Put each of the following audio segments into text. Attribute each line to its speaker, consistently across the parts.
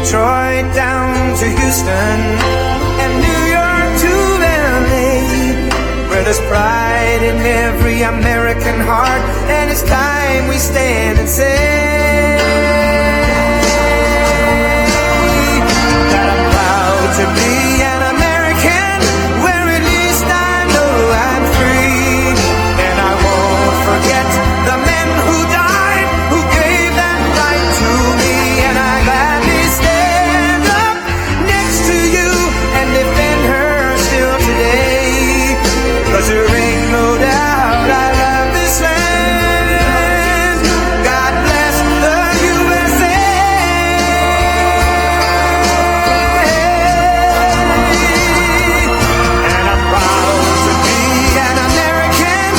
Speaker 1: Detroit down to Houston, and New York to LA, where there's pride in every American heart, and it's time we stand and say that I'm proud to be an American, where at least I know I'm free, and I won't forget the men who died, who gave that right to me, and I gladly stand up next to you and defend her still today, 'cause there ain't no doubt I love this land. God bless the USA. And I'm proud to be an American,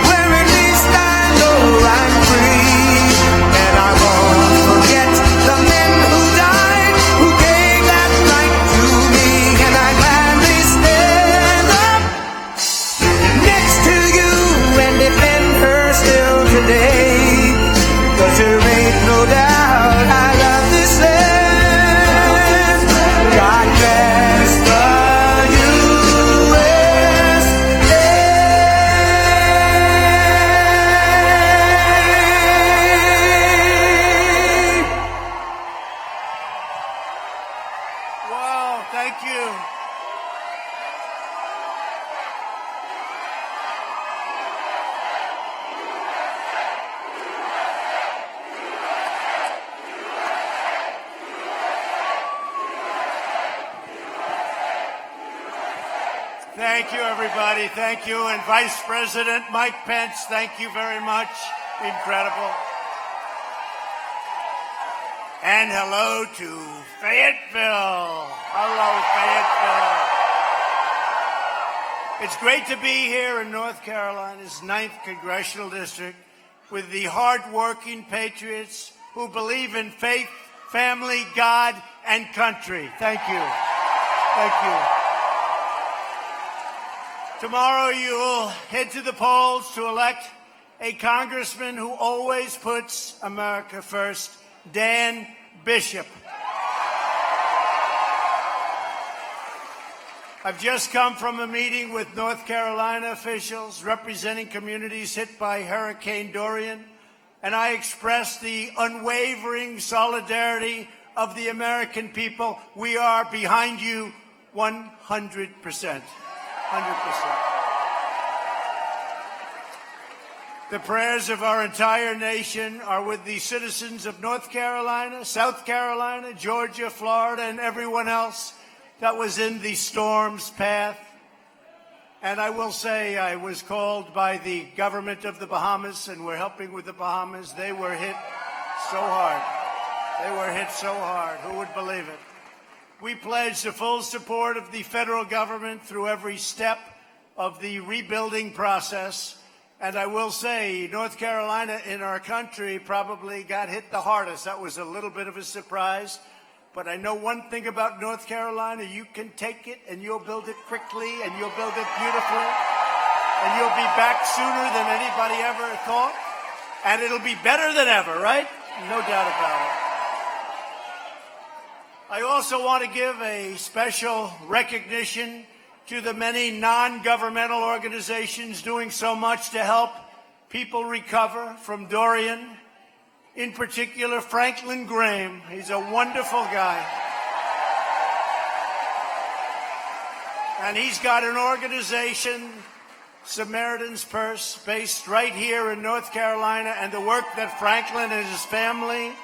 Speaker 1: where at least I know I'm free, and I won't forget the men who died, who gave that right to me, and I gladly stand up next to you and defend her still today, 'cause there ain't no doubt I love this land. God bless the USA.
Speaker 2: Wow, thank you. Thank you, everybody. Thank you. And Vice President Mike Pence, thank you very much. Incredible. And hello to Fayetteville. Hello, Fayetteville. It's great to be here in North Carolina's 9th Congressional District with the hard-working patriots who believe in faith, family, God, and country. Thank you. Thank you. Tomorrow you'll head to the polls to elect a congressman who always puts America first, Dan Bishop. I've just come from a meeting with North Carolina officials representing communities hit by Hurricane Dorian, and I expressed the unwavering solidarity of the American people. We are behind you 100%. 100%. The prayers of our entire nation are with the citizens of North Carolina, South Carolina, Georgia, Florida, and everyone else that was in the storm's path. And I will say I was called by the government of the Bahamas, and we're helping with the Bahamas. They were hit so hard. They were hit so hard. Who would believe it? We pledge the full support of the federal government through every step of the rebuilding process. And I will say, North Carolina in our country probably got hit the hardest. That was a little bit of a surprise. But I know one thing about North Carolina: you can take it and you'll build it quickly and you'll build it beautifully. And you'll be back sooner than anybody ever thought. And it'll be better than ever, right? No doubt about it. I also want to give a special recognition to the many non-governmental organizations doing so much to help people recover from Dorian. In particular, Franklin Graham. He's a wonderful guy. And he's got an organization, Samaritan's Purse, based right here in North Carolina, and the work that Franklin and his family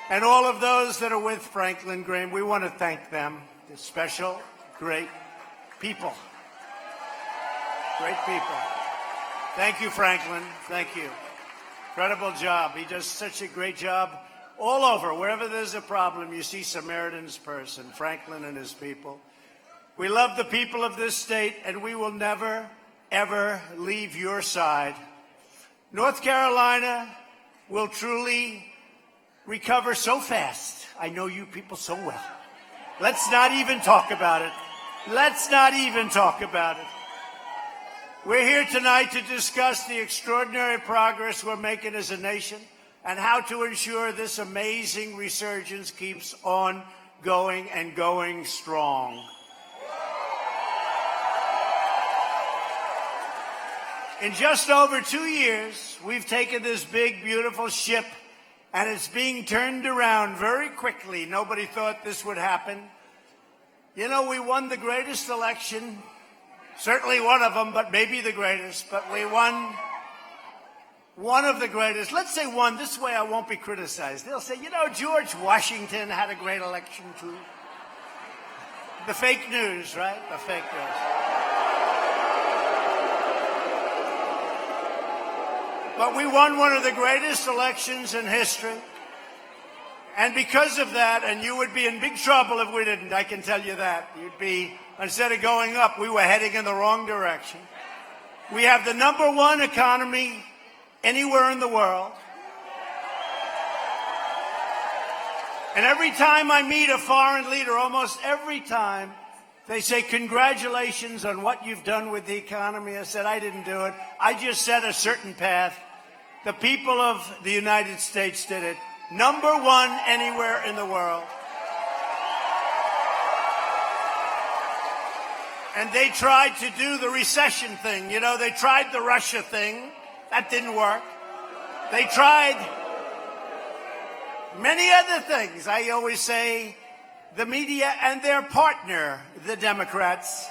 Speaker 2: and all of those that are with Franklin Graham, we want to thank them. They're special, great people. Great people. Thank you, Franklin. Thank you. Incredible job. He does such a great job all over. Wherever there's a problem, you see Samaritan's Purse and Franklin and his people. We love the people of this state, and we will never, ever leave your side. North Carolina will truly recover so fast. I know you people so well. Let's not even talk about it. Let's not even talk about it. We're here tonight to discuss the extraordinary progress we're making as a nation, and how to ensure this amazing resurgence keeps on going and going strong. In just over 2 years, we've taken this big, beautiful ship, and it's being turned around very quickly. Nobody thought this would happen. You know, we won the greatest election, certainly one of them, but maybe the greatest. But we won one of the greatest. Let's say one. This way I won't be criticized. They'll say, you know, George Washington had a great election too. The fake news, right? The fake news. But we won one of the greatest elections in history. And because of that, and you would be in big trouble if we didn't, I can tell you that. You'd be, instead of going up, we were heading in the wrong direction. We have the #1 economy anywhere in the world. And every time I meet a foreign leader, almost every time, they say, congratulations on what you've done with the economy. I said, I didn't do it. I just set a certain path. The people of the United States did it. #1 anywhere in the world. And they tried to do the recession thing. You know, they tried the Russia thing. That didn't work. They tried many other things. I always say the media and their partner, the Democrats.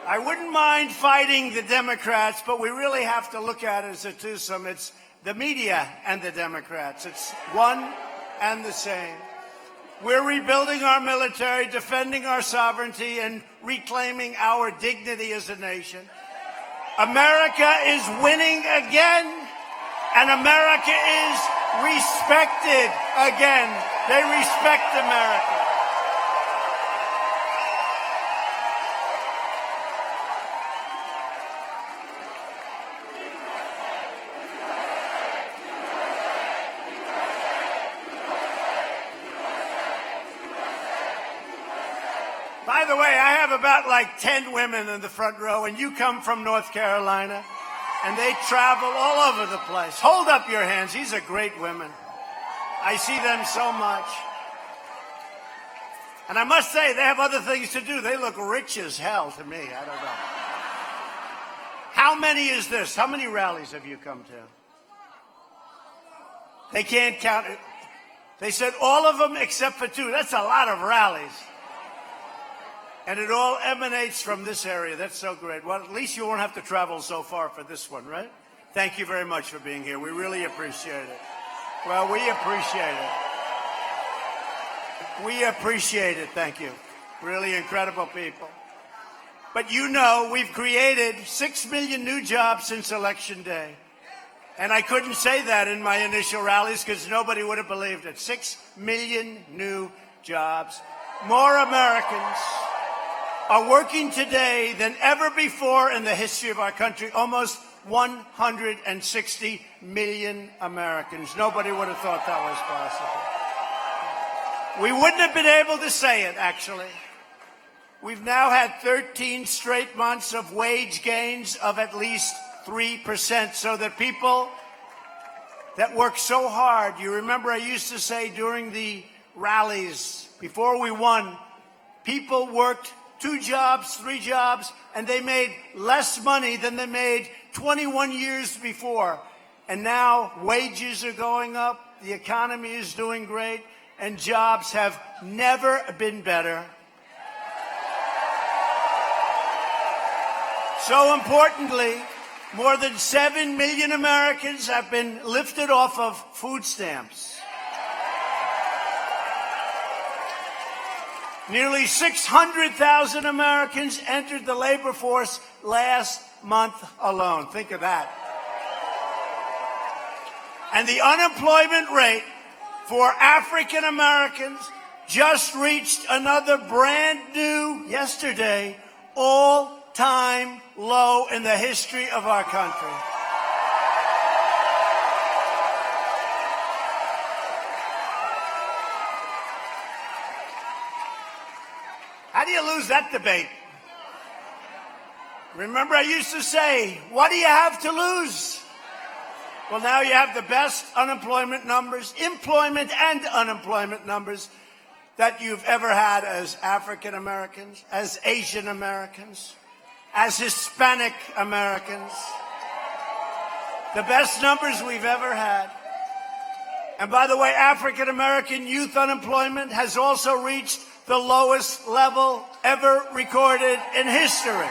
Speaker 2: I wouldn't mind fighting the Democrats, but we really have to look at it as a twosome. It's the media and the Democrats. It's one and the same. We're rebuilding our military, defending our sovereignty, and reclaiming our dignity as a nation. America is winning again, and America is respected again. They respect America. By the way, I have about 10 women in the front row, and you come from North Carolina, and they travel all over the place. Hold up your hands. These are great women. I see them so much. And I must say, they have other things to do. They look rich as hell to me. I don't know. How many is this? How many rallies have you come to? They can't count it. They said all of them except for 2. That's a lot of rallies. And it all emanates from this area. That's so great. Well, at least you won't have to travel so far for this one, right? Thank you very much for being here. We really appreciate it. Well, we appreciate it. We appreciate it. Thank you. Really incredible people. But you know, we've created 6 million new jobs since Election Day. And I couldn't say that in my initial rallies because nobody would have believed it. 6 million new jobs. More Americans are working today than ever before in the history of our country. Almost 160 million Americans. Nobody would have thought that was possible. We wouldn't have been able to say it, actually. We've now had 13 straight months of wage gains of at least 3%, so that people that work so hard, you remember I used to say during the rallies, before we won, people worked 2 jobs, 3 jobs, and they made less money than they made 21 years before. And now wages are going up, the economy is doing great, and jobs have never been better. So importantly, more than 7 million Americans have been lifted off of food stamps. Nearly 600,000 Americans entered the labor force last month alone. Think of that. And the unemployment rate for African Americans just reached another brand new, yesterday, all-time low in the history of our country. How do you lose that debate? Remember, I used to say, what do you have to lose? Well, now you have the best unemployment numbers, employment and unemployment numbers that you've ever had as African Americans, as Asian Americans, as Hispanic Americans. The best numbers we've ever had. And by the way, African American youth unemployment has also reached the lowest level ever recorded in history.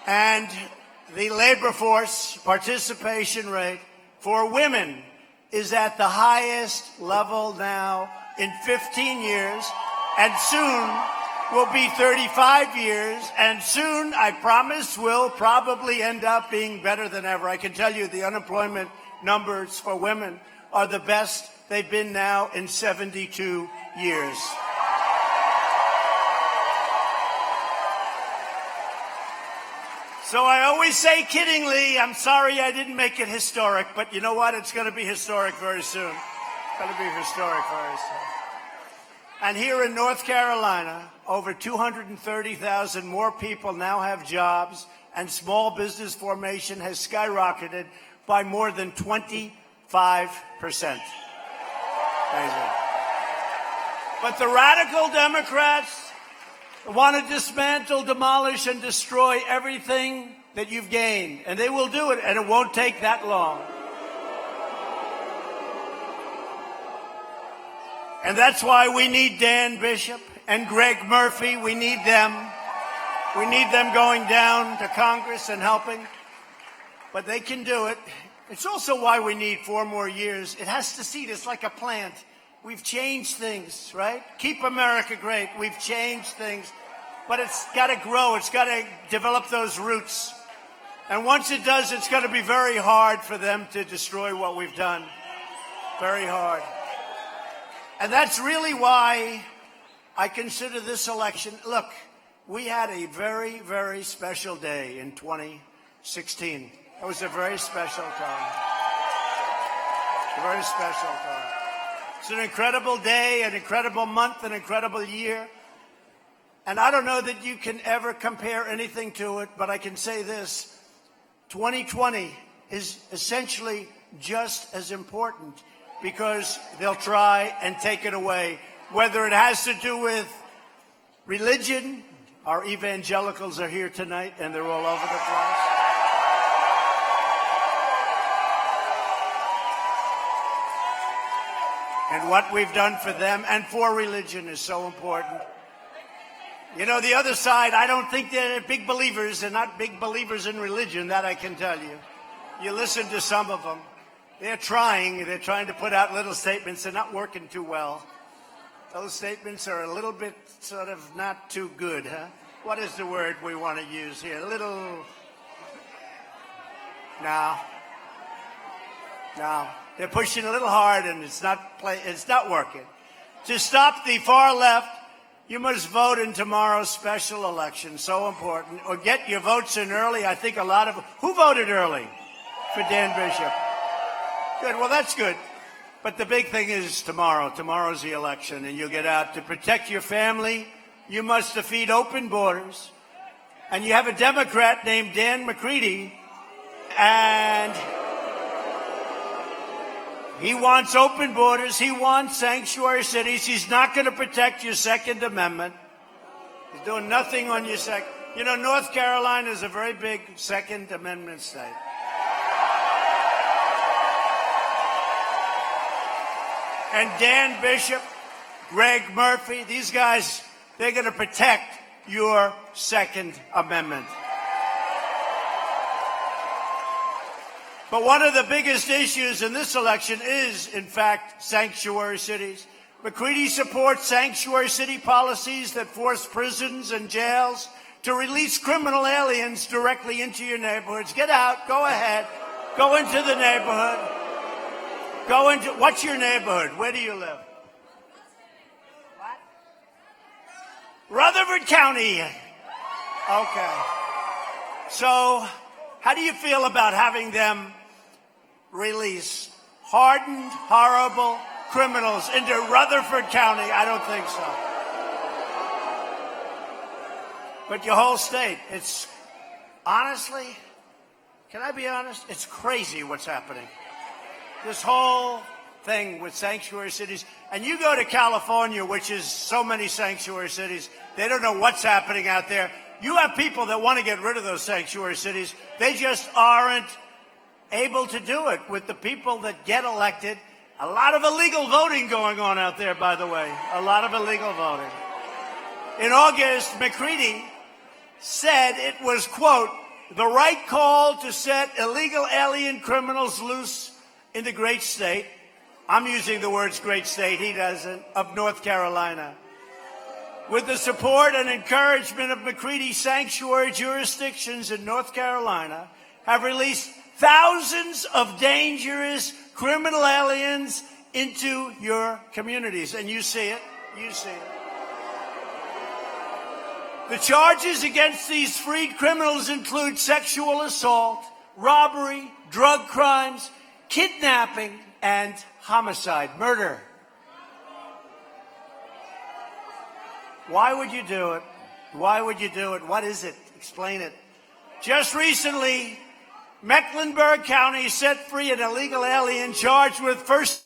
Speaker 2: And the labor force participation rate for women is at the highest level now in 15 years, and soon will be 35 years, and soon, I promise, will probably end up being better than ever. I can tell you the unemployment numbers for women are the best they've been now in 72 years. So I always say kiddingly, I'm sorry I didn't make it historic, but you know what? It's going to be historic very soon. It's going to be historic very soon. And here in North Carolina, over 230,000 more people now have jobs, and small business formation has skyrocketed by more than 25%. Amazing. But the radical Democrats want to dismantle, demolish, and destroy everything that you've gained. And they will do it, and it won't take that long. And that's why we need Dan Bishop and Greg Murphy. We need them. We need them going down to Congress and helping. But they can do it. It's also why we need 4 more years. It has to seed. It's like a plant. We've changed things, right? Keep America great. We've changed things. But it's got to grow. It's got to develop those roots. And once it does, it's going to be very hard for them to destroy what we've done. Very hard. And that's really why I consider this election. Look, we had a very, very special day in 2016. It was a very special time. A very special time. It's an incredible day, an incredible month, an incredible year. And I don't know that you can ever compare anything to it, but I can say this. 2020 is essentially just as important because they'll try and take it away. Whether it has to do with religion, our evangelicals are here tonight and they're all over the place. And what we've done for them and for religion is so important. You know, the other side, I don't think they're big believers. They're not big believers in religion, that I can tell you. You listen to some of them. They're trying to put out little statements. They're not working too well. Those statements are a little bit sort of not too good, huh? What is the word we want to use here? A little... No. They're pushing a little hard, and it's not working. To stop the far left, you must vote in tomorrow's special election. So important. Or get your votes in early. I think a lot of... Who voted early for Dan Bishop? Good. Well, that's good. But the big thing is tomorrow. Tomorrow's the election, and you'll get out. To protect your family, you must defeat open borders. And you have a Democrat named Dan McCready, and he wants open borders. He wants sanctuary cities. He's not going to protect your Second Amendment. He's doing nothing on your second. You know, North Carolina is a very big Second Amendment state. And Dan Bishop, Greg Murphy, these guys, they're going to protect your Second Amendment. But one of the biggest issues in this election is, in fact, sanctuary cities. McCready supports sanctuary city policies that force prisons and jails to release criminal aliens directly into your neighborhoods. Get out, go ahead, go into the neighborhood. Go into, what's your neighborhood? Where do you live? What? Rutherford County. Okay. So, how do you feel about having them release hardened, horrible criminals into Rutherford County? I don't think so. But your whole state, it's honestly, can I be honest? It's crazy what's happening. This whole thing with sanctuary cities. And you go to California, which is so many sanctuary cities, they don't know what's happening out there. You have people that want to get rid of those sanctuary cities. They just aren't able to do it with the people that get elected. A lot of illegal voting going on out there, by the way. A lot of illegal voting. In August, McCready said it was, quote, the right call to set illegal alien criminals loose in the great state. I'm using the words great state, he doesn't, of North Carolina. With the support and encouragement of McCready, sanctuary jurisdictions in North Carolina have released thousands of dangerous criminal aliens into your communities. And you see it. You see it. The charges against these freed criminals include sexual assault, robbery, drug crimes, kidnapping, and homicide, murder. Why would you do it? Why would you do it? What is it? Explain it. Just recently, Mecklenburg County set free an illegal alien charged with first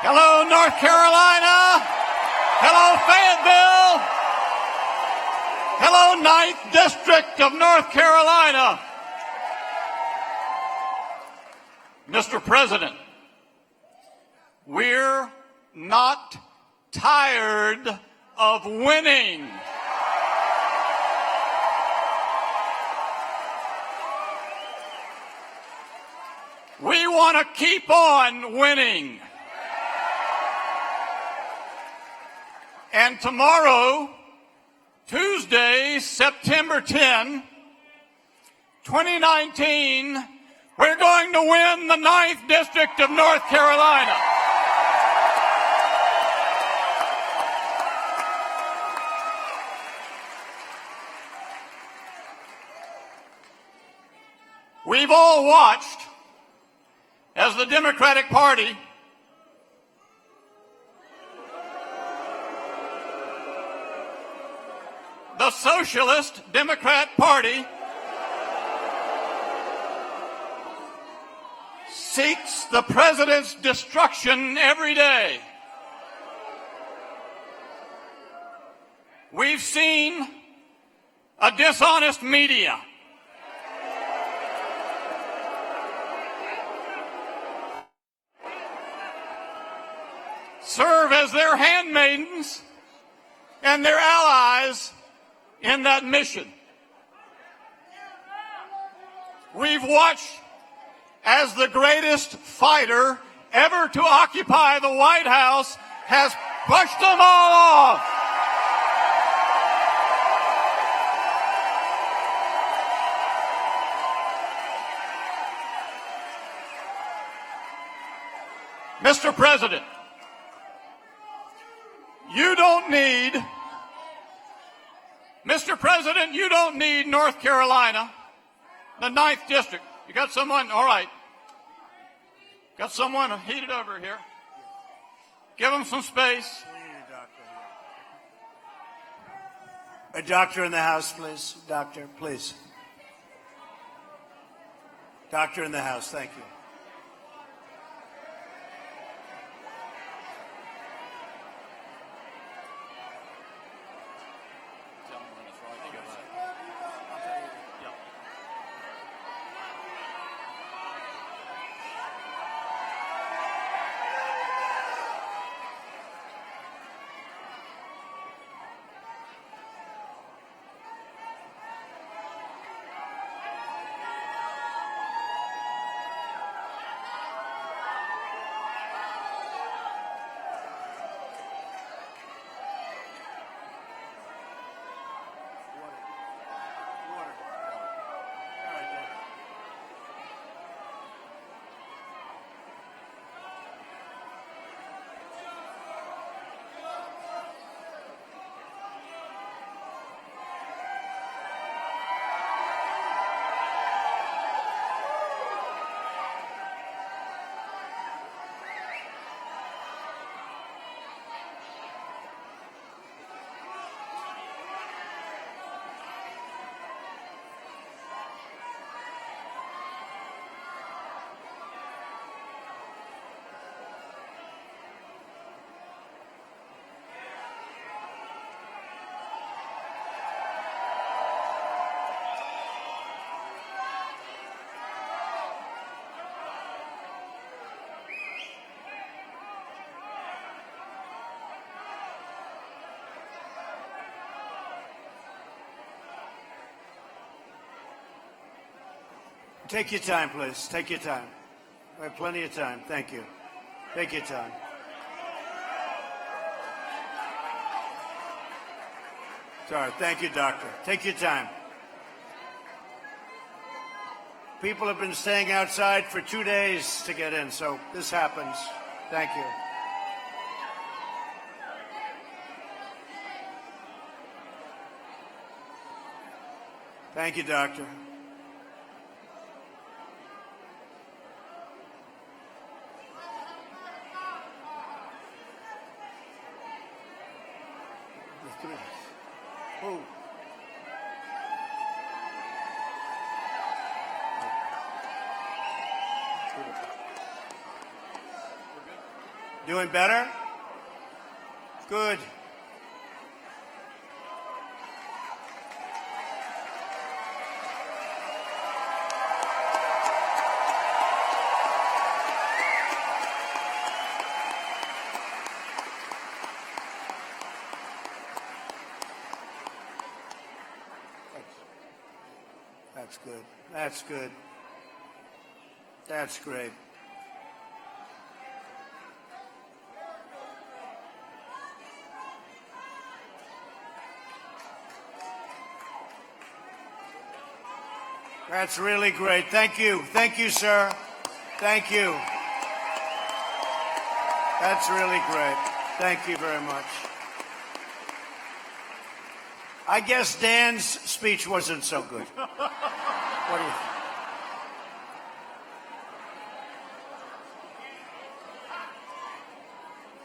Speaker 3: Hello, North Carolina. Hello, Fayetteville. Hello, 9th District of North Carolina. Mr. President, we're not tired of winning. We want to keep on winning. And tomorrow, Tuesday, September 10, 2019, we're going to win the 9th District of North Carolina. We've all watched as the Democratic Party the Socialist Democrat Party seeks the president's destruction every day. We've seen a dishonest media. Serve as their handmaidens and their allies in that mission. We've watched as the greatest fighter ever to occupy the White House has pushed them all off. Mr. President, you don't need North Carolina, the 9th District. You got someone? All right. Got someone heated over here. Give them some space.
Speaker 2: A doctor in the house, please. Doctor, please. Doctor in the house, thank you. Take your time, please. Take your time. We have plenty of time. Thank you. Take your time. Sorry. Thank you, doctor. Take your time. People have been staying outside for 2 days to get in, so this happens. Thank you. Thank you, doctor. Oh. Doing better? Good. That's good. That's good. That's great. That's really great. Thank you. Thank you, sir. Thank you. That's really great. Thank you very much. I guess Dan's speech wasn't so good. What do you think?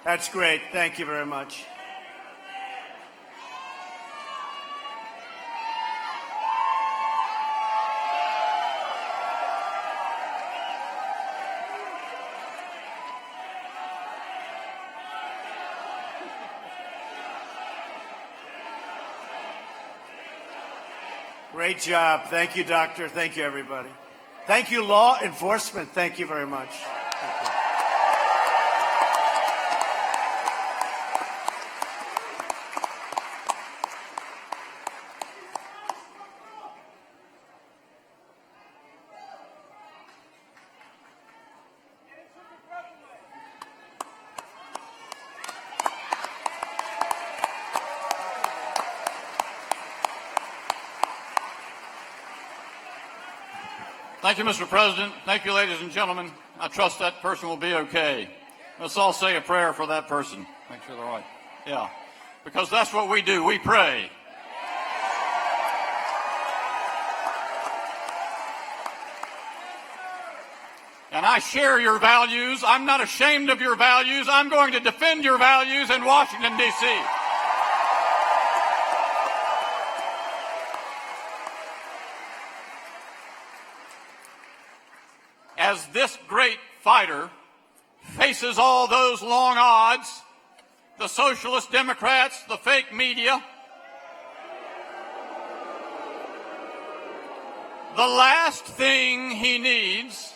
Speaker 2: That's great. Thank you very much. Great job. Thank you, Doctor. Thank you, everybody. Thank you, law enforcement. Thank you very much. Thank you.
Speaker 3: Thank you, Mr. President. Thank you, ladies and gentlemen. I trust that person will be okay. Let's all say a prayer for that person. Make sure they're right. Yeah. Because that's what we do. We pray. And I share your values. I'm not ashamed of your values. I'm going to defend your values in Washington, D.C. As this great fighter faces all those long odds, the socialist Democrats, the fake media, the last thing he needs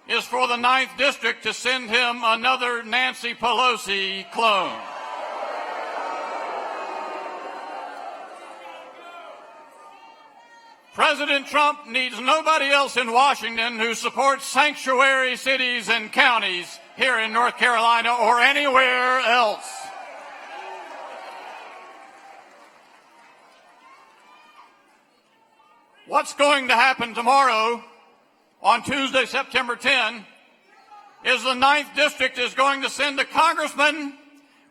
Speaker 3: is for the 9th District to send him another Nancy Pelosi clone. President Trump needs nobody else in Washington who supports sanctuary cities and counties here in North Carolina or anywhere else. What's going to happen tomorrow on Tuesday, September 10, is the 9th District is going to send a congressman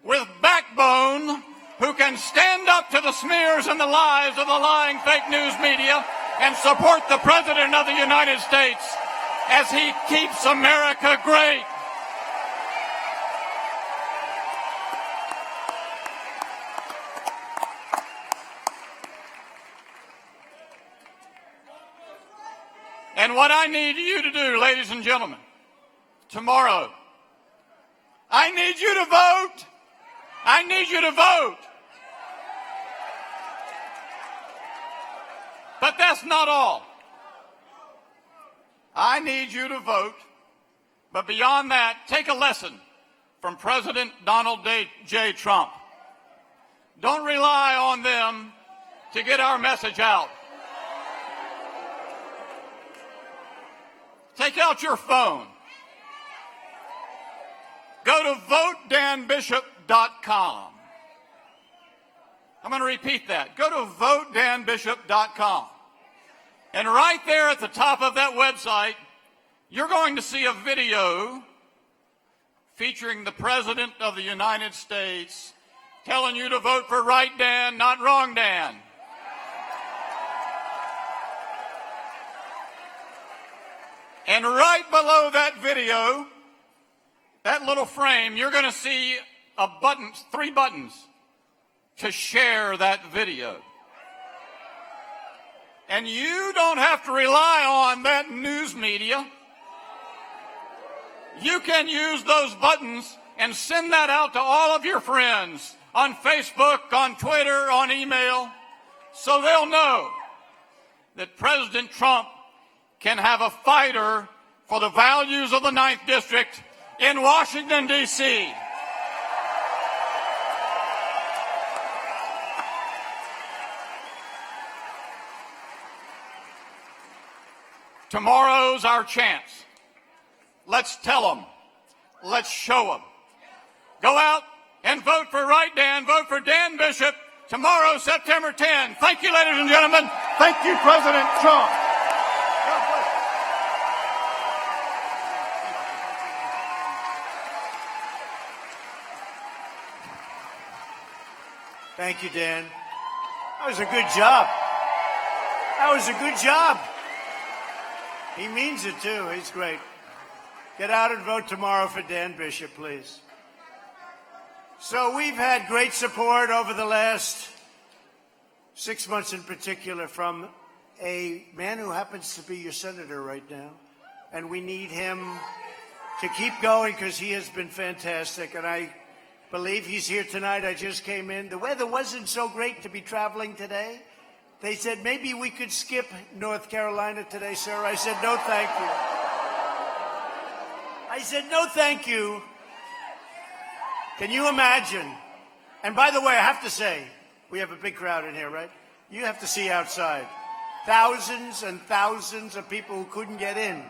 Speaker 3: with backbone who can stand up to the smears and the lies of the lying fake news media and support the President of the United States as he keeps America great. And what I need you to do, ladies and gentlemen, tomorrow, I need you to vote. I need you to vote. But that's not all. I need you to vote. But beyond that, take a lesson from President Donald J. Trump. Don't rely on them to get our message out. Take out your phone. Go to votedanbishop.com. I'm going to repeat that. Go to votedanbishop.com. And right there at the top of that website, you're going to see a video featuring the President of the United States telling you to vote for right Dan, not wrong Dan. And right below that video, that little frame, you're going to see a button, 3 buttons to share that video. And you don't have to rely on that news media. You can use those buttons and send that out to all of your friends on Facebook, on Twitter, on email, so they'll know that President Trump can have a fighter for the values of the 9th District in Washington, D.C. Tomorrow's our chance. Let's tell them. Let's show them. Go out and vote for right Dan. Vote for Dan Bishop tomorrow, September 10. Thank you, ladies and gentlemen. Thank you, President Trump.
Speaker 2: Thank you, Dan. That was a good job. That was a good job. He means it, too. He's great. Get out and vote tomorrow for Dan Bishop, please. So we've had great support over the last 6 months in particular from a man who happens to be your senator right now. And we need him to keep going because he has been fantastic. And I believe he's here tonight. I just came in. The weather wasn't so great to be traveling today. They said, maybe we could skip North Carolina today, sir. I said, no, thank you. I said, no, thank you. Can you imagine? And by the way, I have to say, we have a big crowd in here, right? You have to see outside. Thousands and thousands of people who couldn't get in.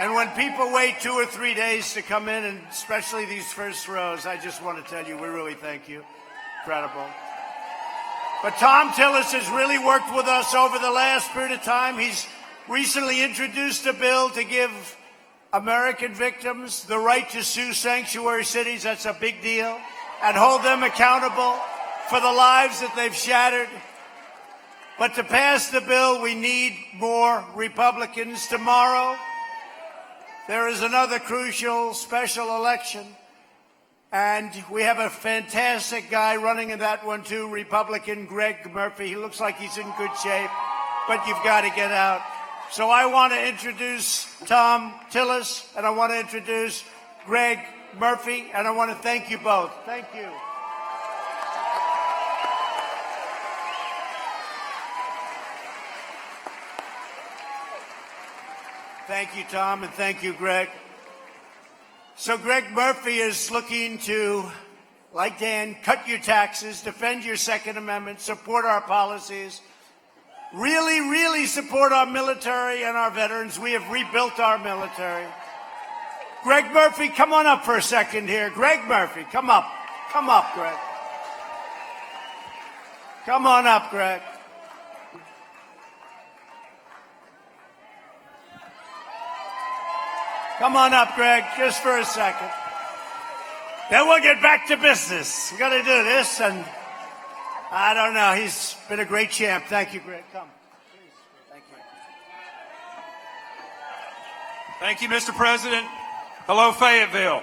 Speaker 2: And when people wait 2 or 3 days to come in, and especially these first rows, I just want to tell you, we really thank you. Incredible. But Tom Tillis has really worked with us over the last period of time. He's recently introduced a bill to give American victims the right to sue sanctuary cities. That's a big deal. And hold them accountable for the lives that they've shattered. But to pass the bill, we need more Republicans. Tomorrow, there is another crucial special election. And we have a fantastic guy running in that one, too, Republican Greg Murphy. He looks like he's in good shape, but you've got to get out. So I want to introduce Tom Tillis, and I want to introduce Greg Murphy, and I want to thank you both. Thank you. Thank you, Tom, and thank you, Greg. So Greg Murphy is looking to, like Dan, cut your taxes, defend your Second Amendment, support our policies, really, really support our military and our veterans. We have rebuilt our military. Greg Murphy, come on up for a second here. Greg Murphy, come up. Come up, Greg. Come on up, Greg. Come on up, Greg, just for a second. Then we'll get back to business. We're going to do this, and I don't know. He's been a great champ. Thank you, Greg. Come. Please. Thank you.
Speaker 4: Thank you, Mr. President. Hello, Fayetteville.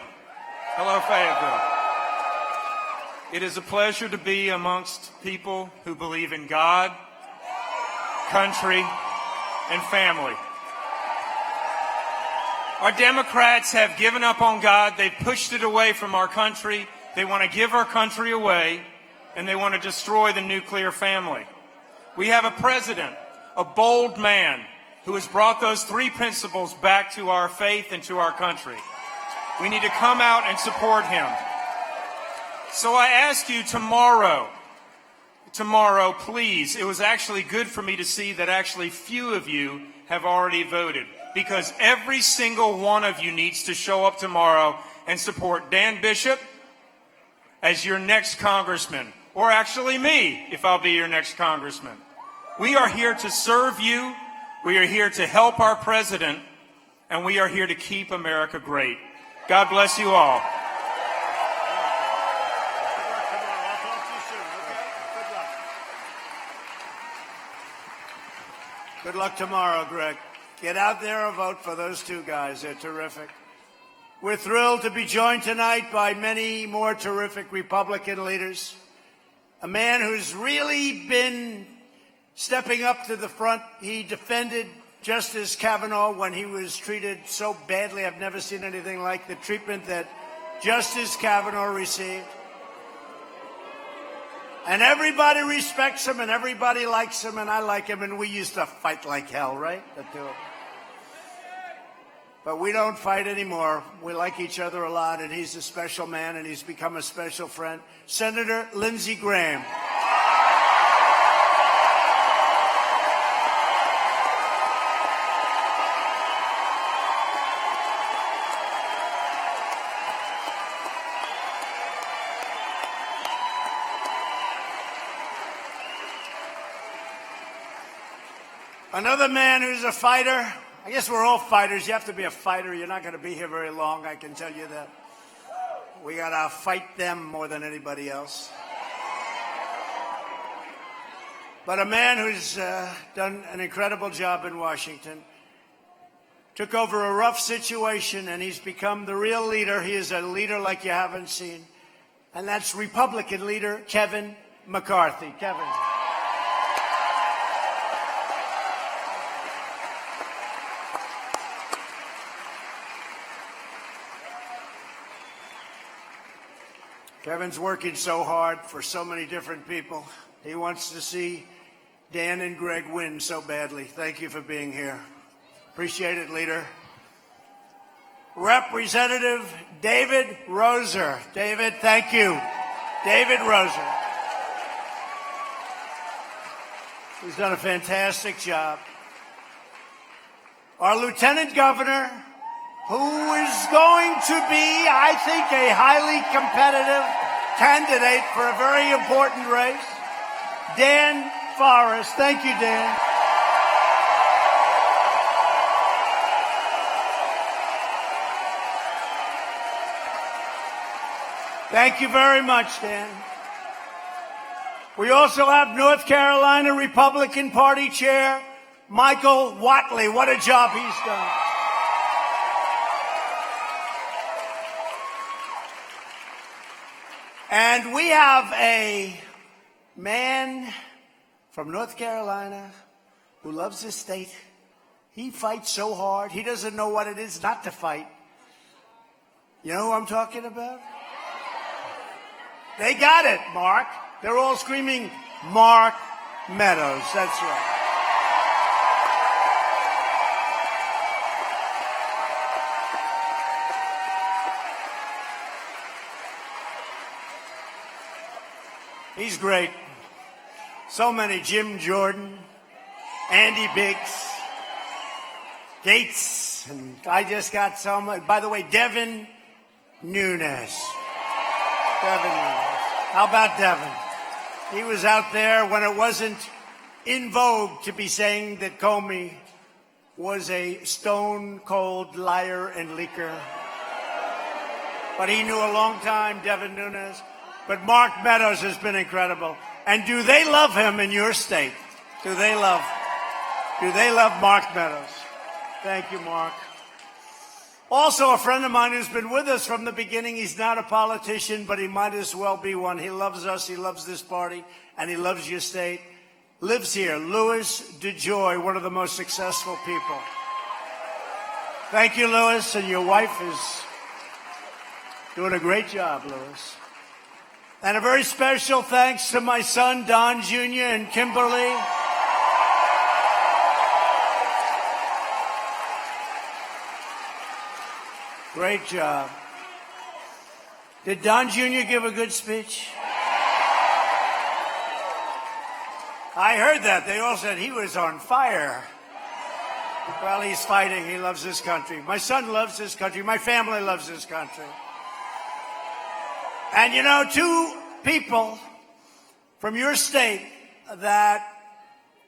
Speaker 4: Hello, Fayetteville. It is a pleasure to be amongst people who believe in God, country, and family. Our Democrats have given up on God. They've pushed it away from our country. They want to give our country away, and they want to destroy the nuclear family. We have a president, a bold man, who has brought those three principles back to our faith and to our country. We need to come out and support him. So I ask you tomorrow, please, it was actually good for me to see that actually few of you have already voted, because every single one of you needs to show up tomorrow and support Dan Bishop as your next congressman, or actually me, if I'll be your next congressman. We are here to serve you, we are here to help our president, and we are here to keep America great. God bless you all.
Speaker 2: Good luck tomorrow, Greg. Get out there and vote for those two guys. They're terrific. We're thrilled to be joined tonight by many more terrific Republican leaders. A man who's really been stepping up to the front. He defended Justice Kavanaugh when he was treated so badly. I've never seen anything like the treatment that Justice Kavanaugh received. And everybody respects him, and everybody likes him, and I like him, and we used to fight like hell, right? The two of them. But we don't fight anymore. We like each other a lot, and he's a special man, and he's become a special friend. Senator Lindsey Graham. Another man who's a fighter. I guess we're all fighters. You have to be a fighter. You're not going to be here very long, I can tell you that. We got to fight them more than anybody else. But a man who's done an incredible job in Washington, took over a rough situation, and he's become the real leader. He is a leader like you haven't seen. And that's Republican leader Kevin McCarthy. Kevin. Kevin's working so hard for so many different people. He wants to see Dan and Greg win so badly. Thank you for being here. Appreciate it, leader. Representative David Roser. David, thank you. David Roser. He's done a fantastic job. Our Lieutenant Governor, who is going to be, I think, a highly competitive candidate for a very important race, Dan Forrest. Thank you, Dan. Thank you very much, Dan. We also have North Carolina Republican Party Chair Michael Whatley. What a job he's done. And we have a man from North Carolina who loves his state. He fights so hard, he doesn't know what it is not to fight. You know who I'm talking about? They got it, Mark. They're all screaming, Mark Meadows. That's right. He's great. So many. Jim Jordan, Andy Biggs, Gates, and I just got some. By the way, Devin Nunes. Devin Nunes. How about Devin? He was out there when it wasn't in vogue to be saying that Comey was a stone-cold liar and leaker. But he knew a long time, Devin Nunes. But Mark Meadows has been incredible. And do they love him in your state? Do they love Mark Meadows? Thank you, Mark. Also, a friend of mine who's been with us from the beginning. He's not a politician, but he might as well be one. He loves us, he loves this party, and he loves your state. Lives here, Louis DeJoy, one of the most successful people. Thank you, Louis, and your wife is doing a great job, Louis. And a very special thanks to my son, Don Jr. and Kimberly. Great job. Did Don Jr. give a good speech? I heard that. They all said he was on fire. Well, he's fighting. He loves this country. My son loves this country. My family loves this country. And you know, two people from your state that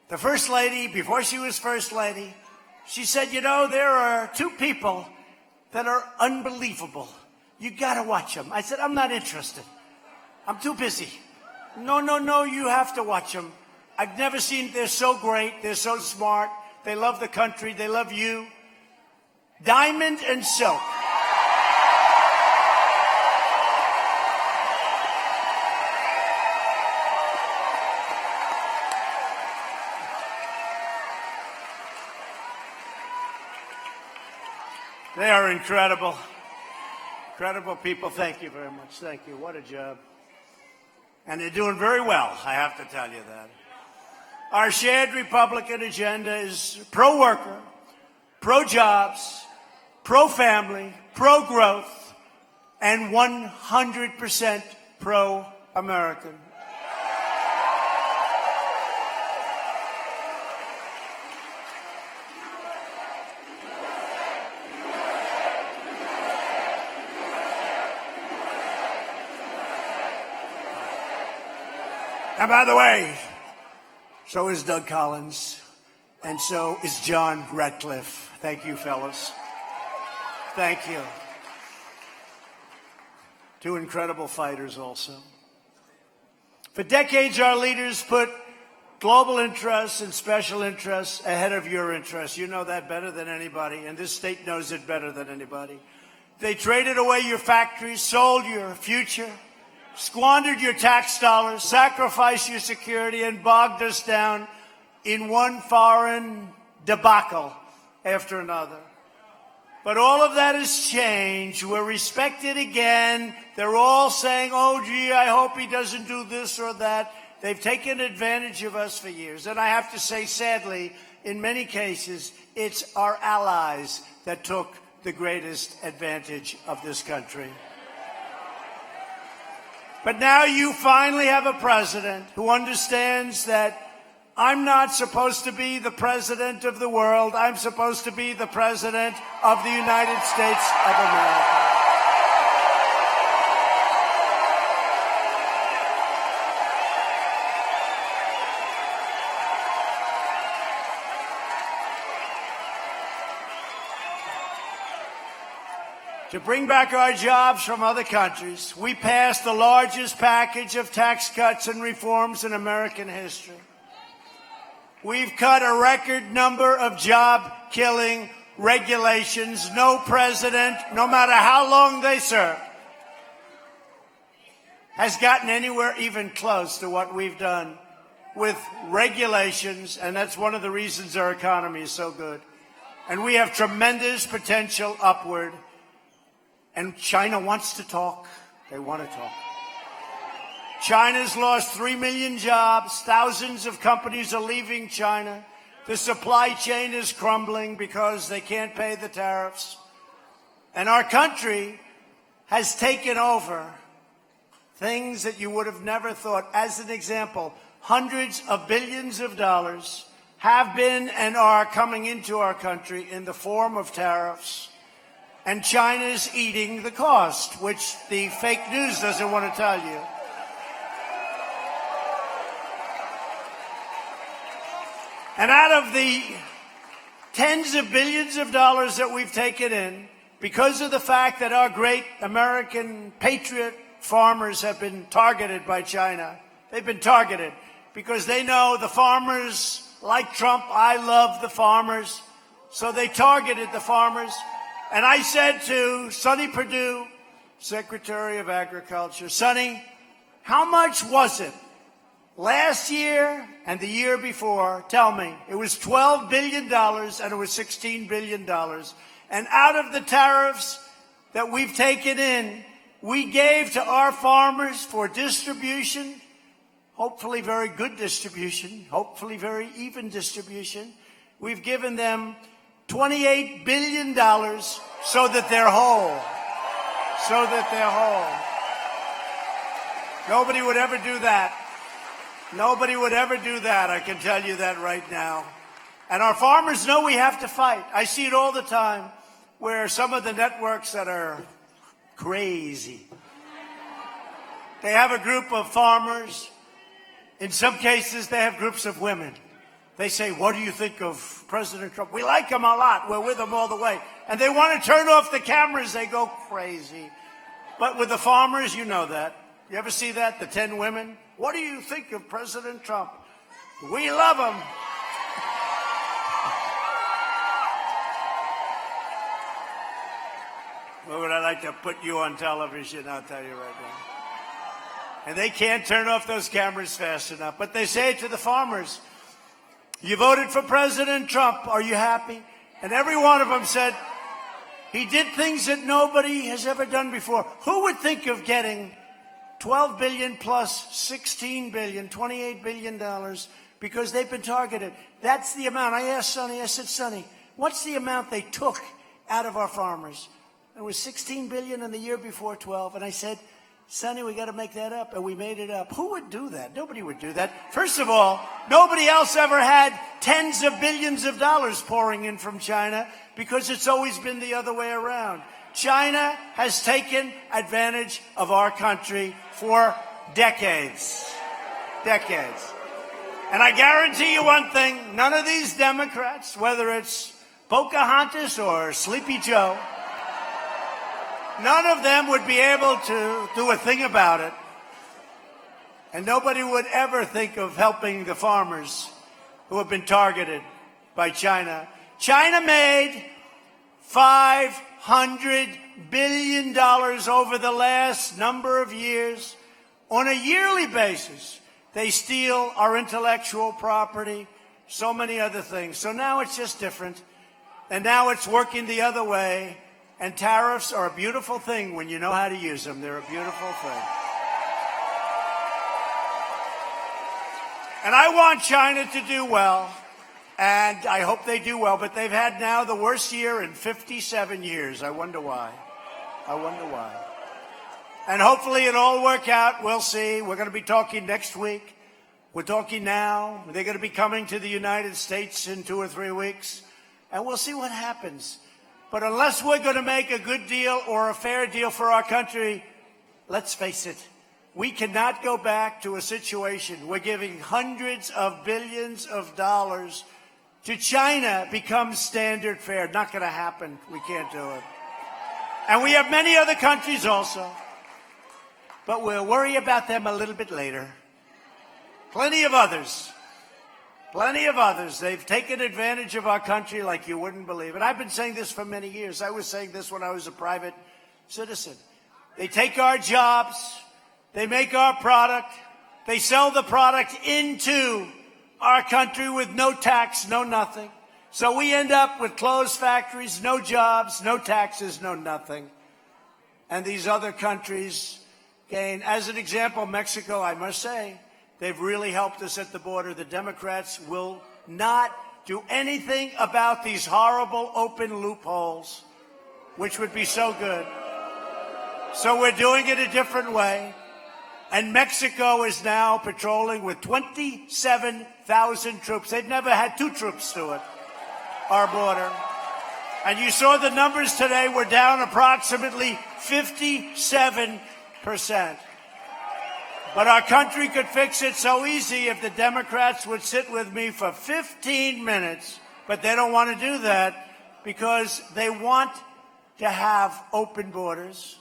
Speaker 2: the First Lady, before she was First Lady, she said, you know, there are two people that are unbelievable. You got to watch them. I said, I'm not interested. I'm too busy. No, you have to watch them. I've never seen, they're so great. They're so smart. They love the country. They love you. Diamond and Silk. They are incredible. Incredible people. Thank you very much. Thank you. What a job. And they're doing very well, I have to tell you that. Our shared Republican agenda is pro-worker, pro-jobs, pro-family, pro-growth, and 100% pro-American. And by the way, so is Doug Collins, and so is John Ratcliffe. Thank you, fellas. Thank you. Two incredible fighters also. For decades, our leaders put global interests and special interests ahead of your interests. You know that better than anybody, and this state knows it better than anybody. They traded away your factories, sold your future, squandered your tax dollars, sacrificed your security, and bogged us down in one foreign debacle after another. But all of that has changed. We're respected again. They're all saying, oh, gee, I hope he doesn't do this or that. They've taken advantage of us for years. And I have to say, sadly, in many cases, it's our allies that took the greatest advantage of this country. But now you finally have a president who understands that I'm not supposed to be the president of the world. I'm supposed to be the president of the United States of America. To bring back our jobs from other countries, we passed the largest package of tax cuts and reforms in American history. We've cut a record number of job-killing regulations. No president, no matter how long they serve, has gotten anywhere even close to what we've done with regulations, and that's one of the reasons our economy is so good. And we have tremendous potential upward. And China wants to talk. They want to talk. China's lost 3 million jobs. Thousands of companies are leaving China. The supply chain is crumbling because they can't pay the tariffs. And our country has taken over things that you would have never thought. As an example, hundreds of billions of dollars have been and are coming into our country in the form of tariffs. And China's eating the cost, which the fake news doesn't want to tell you. And out of the tens of billions of dollars that we've taken in, because of the fact that our great American patriot farmers have been targeted by China, they've been targeted because they know the farmers, like Trump, I love the farmers, so they targeted the farmers. And I said to Sonny Perdue, Secretary of Agriculture, Sonny, how much was it last year and the year before? Tell me. It was $12 billion and it was $16 billion. And out of the tariffs that we've taken in, we gave to our farmers for distribution, hopefully very good distribution, hopefully very even distribution. We've given them $28 billion so that they're whole. So that they're whole. Nobody would ever do that. Nobody would ever do that, I can tell you that right now. And our farmers know we have to fight. I see it all the time where some of the networks that are crazy, they have a group of farmers. In some cases, they have groups of women. They say, what do you think of President Trump? We like him a lot. We're with him all the way. And they want to turn off the cameras. They go crazy. But with the farmers, you know that. You ever see that? The 10 women? What do you think of President Trump? We love him. Well, would I like to put you on television? I'll tell you right now. And they can't turn off those cameras fast enough. But they say to the farmers, you voted for President Trump. Are you happy? And every one of them said, he did things that nobody has ever done before. Who would think of getting $12 billion plus $16 billion, $28 billion because they've been targeted? That's the amount. I asked Sonny, I said, Sonny, what's the amount they took out of our farmers? It was $16 billion in the year before 12. And I said, Sonny, we got to make that up. And we made it up. Who would do that? Nobody would do that. First of all, nobody else ever had tens of billions of dollars pouring in from China because it's always been the other way around. China has taken advantage of our country for decades. Decades. And I guarantee you one thing, none of these Democrats, whether it's Pocahontas or Sleepy Joe, none of them would be able to do a thing about it. And nobody would ever think of helping the farmers who have been targeted by China. China made $500 billion over the last number of years. On a yearly basis, they steal our intellectual property, so many other things. So now it's just different. And now it's working the other way. And tariffs are a beautiful thing when you know how to use them. They're a beautiful thing. And I want China to do well, and I hope they do well, but they've had now the worst year in 57 years. I wonder why. I wonder why. And hopefully it'll all work out. We'll see. We're going to be talking next week. We're talking now. They're going to be coming to the United States in 2 or 3 weeks, and we'll see what happens. But unless we're going to make a good deal or a fair deal for our country, let's face it, we cannot go back to a situation where giving hundreds of billions of dollars to China becomes standard fare. Not going to happen. We can't do it. And we have many other countries also. But we'll worry about them a little bit later. Plenty of others. Plenty of others. They've taken advantage of our country like you wouldn't believe. And I've been saying this for many years. I was saying this when I was a private citizen. They take our jobs. They make our product. They sell the product into our country with no tax, no nothing. So we end up with closed factories, no jobs, no taxes, no nothing. And these other countries gain. As an example, Mexico, I must say, they've really helped us at the border. The Democrats will not do anything about these horrible open loopholes, which would be so good. So we're doing it a different way. And Mexico is now patrolling with 27,000 troops. They've never had 2 troops to it, our border. And you saw the numbers today. We're down approximately 57%. But our country could fix it so easy if the Democrats would sit with me for 15 minutes. But they don't want to do that because they want to have open borders.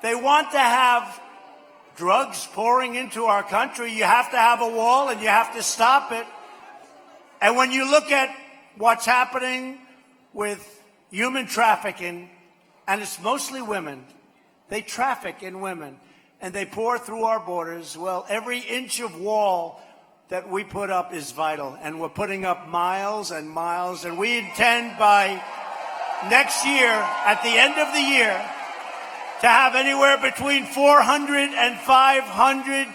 Speaker 2: They want to have drugs pouring into our country. You have to have a wall and you have to stop it. And when you look at what's happening with human trafficking, and it's mostly women, they traffic in women and they pour through our borders. Well, every inch of wall that we put up is vital, and we're putting up miles and miles, and we intend by next year, at the end of the year, to have anywhere between 400 and 500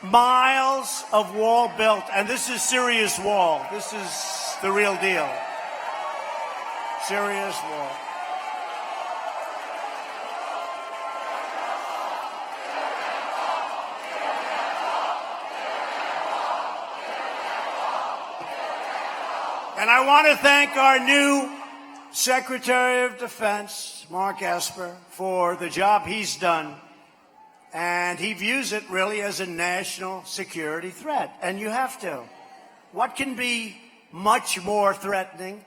Speaker 2: miles of wall built. And this is serious wall. This is the real deal. Serious wall. And I want to thank our new Secretary of Defense, Mark Esper, for the job he's done. And he views it really as a national security threat. And you have to. What can be much more threatening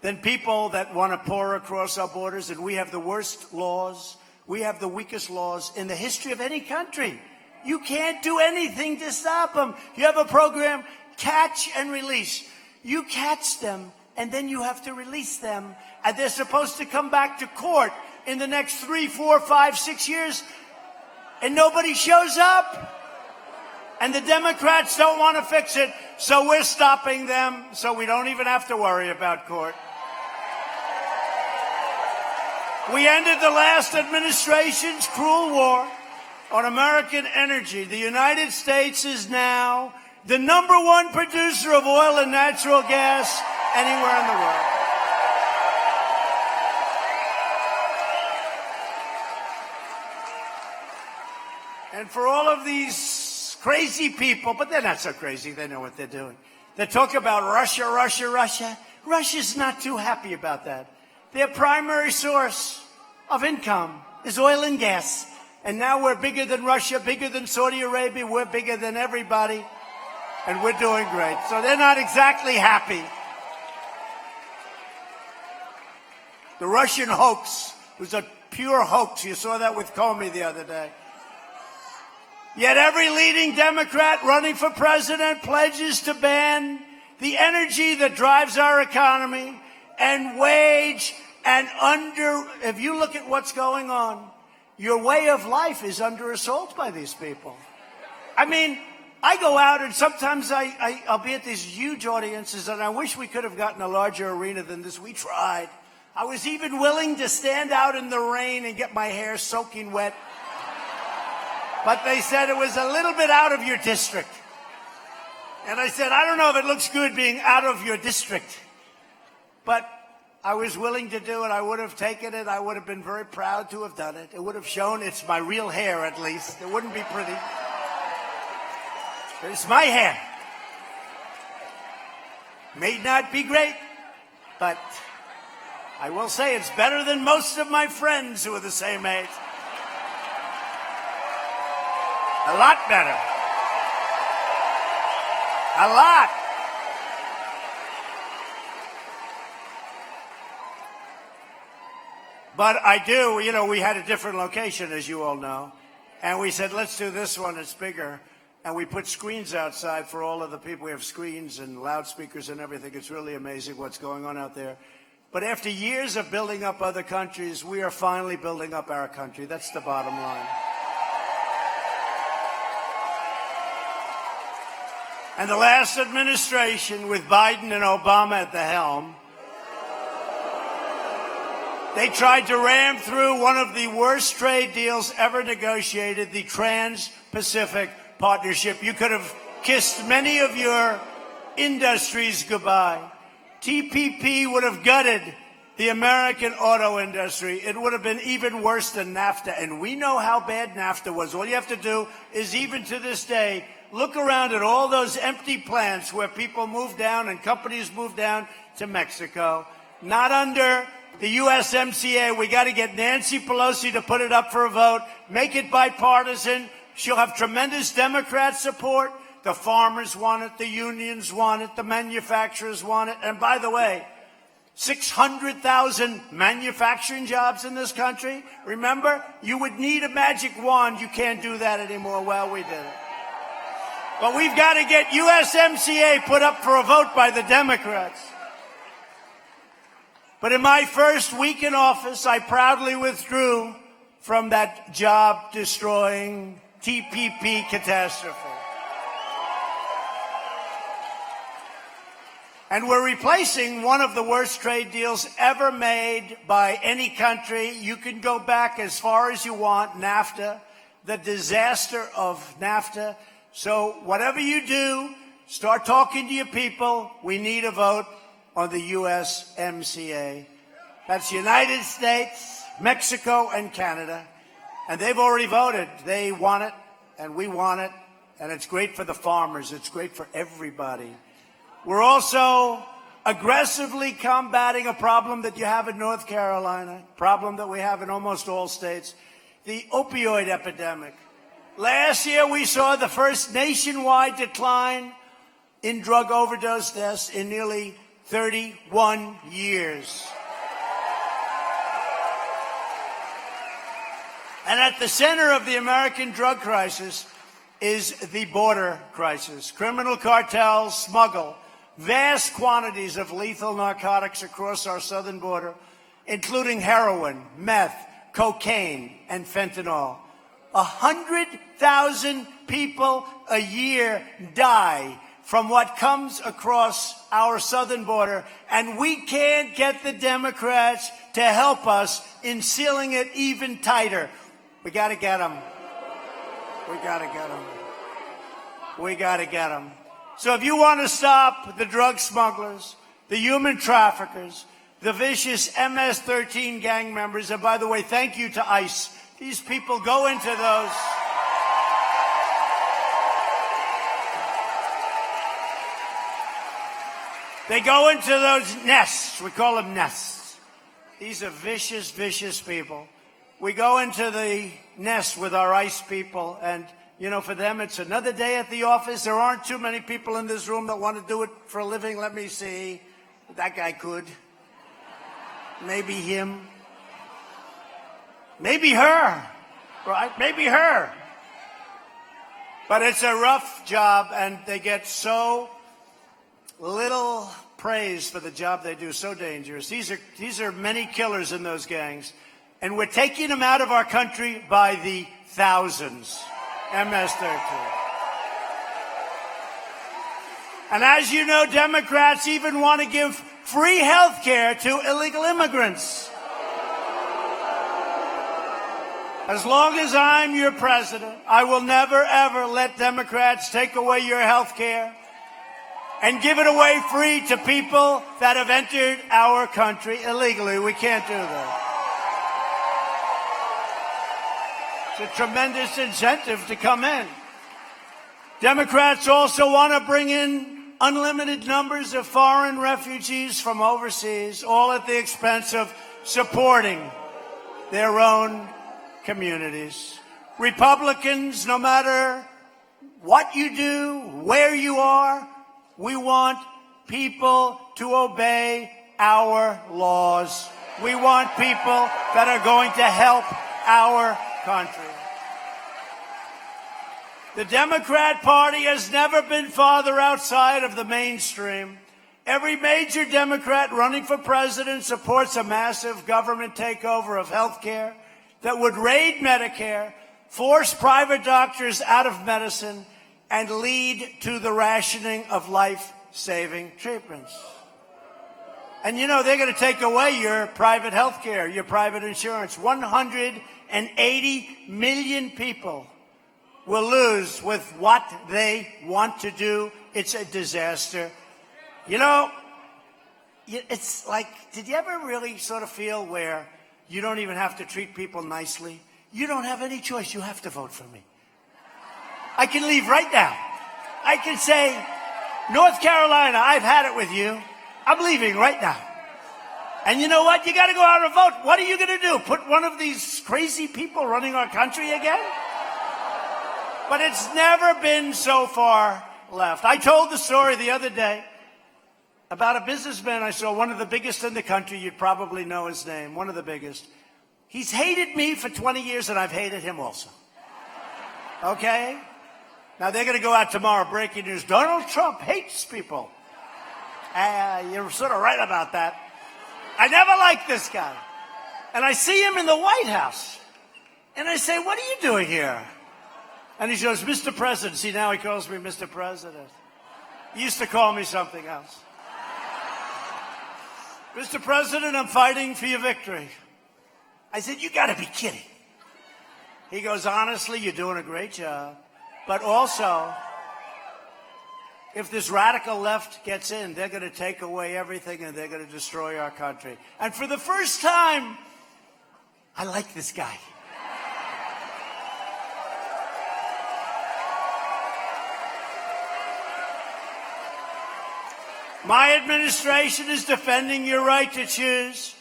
Speaker 2: than people that want to pour across our borders? And we have the worst laws. We have the weakest laws in the history of any country. You can't do anything to stop them. You have a program, catch and release. You catch them, and then you have to release them. And they're supposed to come back to court in the next 3, 4, 5, 6 years. And nobody shows up. And the Democrats don't want to fix it. So we're stopping them so we don't even have to worry about court. We ended the last administration's cruel war on American energy. The United States is now the #1 producer of oil and natural gas anywhere in the world. And for all of these crazy people, but they're not so crazy, they know what they're doing. They talk about Russia, Russia, Russia. Russia's not too happy about that. Their primary source of income is oil and gas. And now we're bigger than Russia, bigger than Saudi Arabia, we're bigger than everybody. And we're doing great. So they're not exactly happy. The Russian hoax was a pure hoax. You saw that with Comey the other day. Yet every leading Democrat running for president pledges to ban the energy that drives our economy and wage and if you look at what's going on, your way of life is under assault by these people. I mean, I go out and sometimes I'll be at these huge audiences, and I wish we could have gotten a larger arena than this. We tried. I was even willing to stand out in the rain and get my hair soaking wet. But they said it was a little bit out of your district. And I said, I don't know if it looks good being out of your district. But I was willing to do it. I would have taken it. I would have been very proud to have done it. It would have shown it's my real hair, at least. It wouldn't be pretty. But it's my hair. May not be great, but I will say it's better than most of my friends who are the same age. A lot better. A lot. But I do, we had a different location, as you all know. And we said, let's do this one, it's bigger. And we put screens outside for all of the people. We have screens and loudspeakers and everything. It's really amazing what's going on out there. But after years of building up other countries, we are finally building up our country. That's the bottom line. And the last administration, with Biden and Obama at the helm, they tried to ram through one of the worst trade deals ever negotiated, the Trans-Pacific Partnership. You could have kissed many of your industries goodbye. TPP would have gutted the American auto industry. It would have been even worse than NAFTA. And we know how bad NAFTA was. All you have to do is, even to this day, look around at all those empty plants where people moved down and companies moved down to Mexico. Not under the USMCA. We got to get Nancy Pelosi to put it up for a vote. Make it bipartisan. She'll have tremendous Democrat support. The farmers want it. The unions want it. The manufacturers want it. And by the way, 600,000 manufacturing jobs in this country. Remember, you would need a magic wand. You can't do that anymore. Well, we did it. But we've got to get USMCA put up for a vote by the Democrats. But in my first week in office, I proudly withdrew from that job-destroying TPP catastrophe. And we're replacing one of the worst trade deals ever made by any country. You can go back as far as you want, NAFTA, the disaster of NAFTA. So whatever you do, start talking to your people. We need a vote on the USMCA. That's United States, Mexico, and Canada. And they've already voted. They want it, and we want it. And it's great for the farmers. It's great for everybody. We're also aggressively combating a problem that you have in North Carolina, problem that we have in almost all states, the opioid epidemic. Last year, we saw the first nationwide decline in drug overdose deaths in nearly 31 years. And at the center of the American drug crisis is the border crisis. Criminal cartels smuggle vast quantities of lethal narcotics across our southern border, including heroin, meth, cocaine, and fentanyl. 100,000 people a year die from what comes across our southern border, and we can't get the Democrats to help us in sealing it even tighter. We got to get them. We got to get them. We got to get them. So if you want to stop the drug smugglers, the human traffickers, the vicious MS-13 gang members, and by the way, thank you to ICE. These people go into those. They go into those nests. We call them nests. These are vicious, vicious people. We go into the nest with our ICE people, and, you know, for them, it's another day at the office. There aren't too many people in this room that want to do it for a living. Let me see. That guy could. Maybe him. Maybe her, right? Maybe her. But it's a rough job, and they get so little praise for the job they do, so dangerous. These are many killers in those gangs, and we're taking them out of our country by the thousands. MS-13. And as you know, Democrats even want to give free health care to illegal immigrants. As long as I'm your president, I will never, ever let Democrats take away your health care and give it away free to people that have entered our country illegally. We can't do that. It's a tremendous incentive to come in. Democrats also want to bring in unlimited numbers of foreign refugees from overseas, all at the expense of supporting their own communities. Republicans, no matter what you do, where you are, we want people to obey our laws. We want people that are going to help our country. The Democrat Party has never been farther outside of the mainstream. Every major Democrat running for president supports a massive government takeover of health care that would raid Medicare, force private doctors out of medicine, and lead to the rationing of life-saving treatments. And you know, they're going to take away your private health care, your private insurance. 180 million people will lose with what they want to do. It's a disaster. You know, it's like, did you ever really sort of feel where you don't even have to treat people nicely? You don't have any choice. You have to vote for me. I can leave right now. I can say, North Carolina, I've had it with you. I'm leaving right now. And you know what? You got to go out and vote. What are you going to do? Put one of these crazy people running our country again? But it's never been so far left. I told the story the other day about a businessman I saw, one of the biggest in the country. You'd probably know his name, one of the biggest. He's hated me for 20 years, and I've hated him also. Okay? Now, they're going to go out tomorrow, breaking news. Donald Trump hates people. You're sort of right about that. I never liked this guy. And I see him in the White House. And I say, what are you doing here? And he goes, Mr. President. See, now he calls me Mr. President. He used to call me something else. Mr. President, I'm fighting for your victory. I said, you got to be kidding. He goes, honestly, you're doing a great job. But also, if this radical left gets in, they're going to take away everything and they're going to destroy our country. And for the first time, I like this guy. My administration is defending your right to choose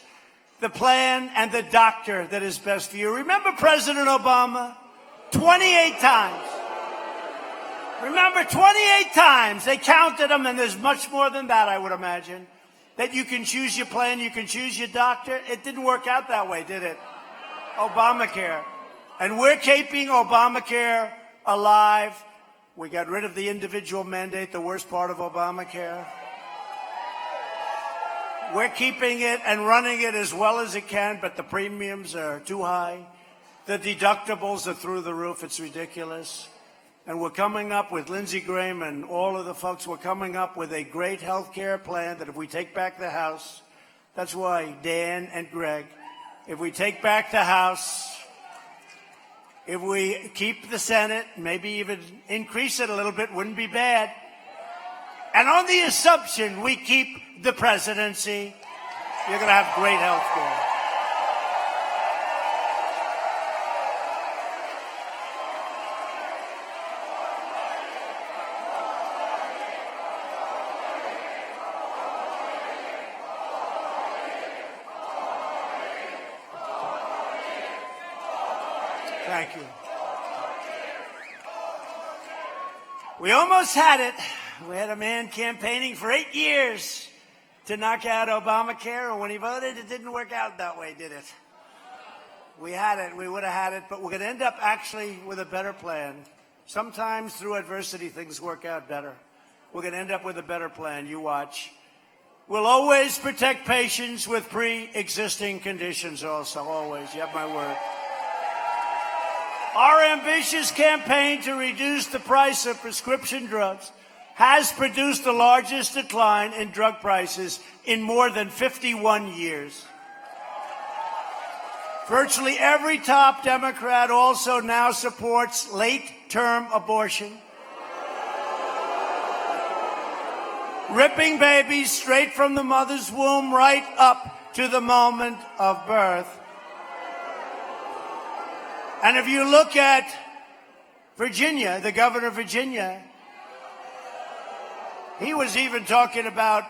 Speaker 2: the plan and the doctor that is best for you. Remember President Obama? 28 times. Remember, 28 times. They counted them, and there's much more than that, I would imagine. That you can choose your plan, you can choose your doctor. It didn't work out that way, did it? Obamacare. And we're keeping Obamacare alive. We got rid of the individual mandate, the worst part of Obamacare. We're keeping it and running it as well as it can, but the premiums are too high. The deductibles are through the roof. It's ridiculous. And we're coming up with Lindsey Graham and all of the folks, we're coming up with a great health care plan that if we take back the House, that's why Dan and Greg, if we take back the House, if we keep the Senate, maybe even increase it a little bit, wouldn't be bad. And on the assumption we keep the presidency, you're going to have great health care. Thank you. We almost had it. We had a man campaigning for 8 years to knock out Obamacare, and when he voted, it didn't work out that way, did it? We had it. We would have had it, but we're going to end up actually with a better plan. Sometimes through adversity, things work out better. We're going to end up with a better plan. You watch. We'll always protect patients with pre-existing conditions also, always. You have my word. Our ambitious campaign to reduce the price of prescription drugs has produced the largest decline in drug prices in more than 51 years. Virtually every top Democrat also now supports late-term abortion, ripping babies straight from the mother's womb right up to the moment of birth. And if you look at Virginia, the governor of Virginia, he was even talking about,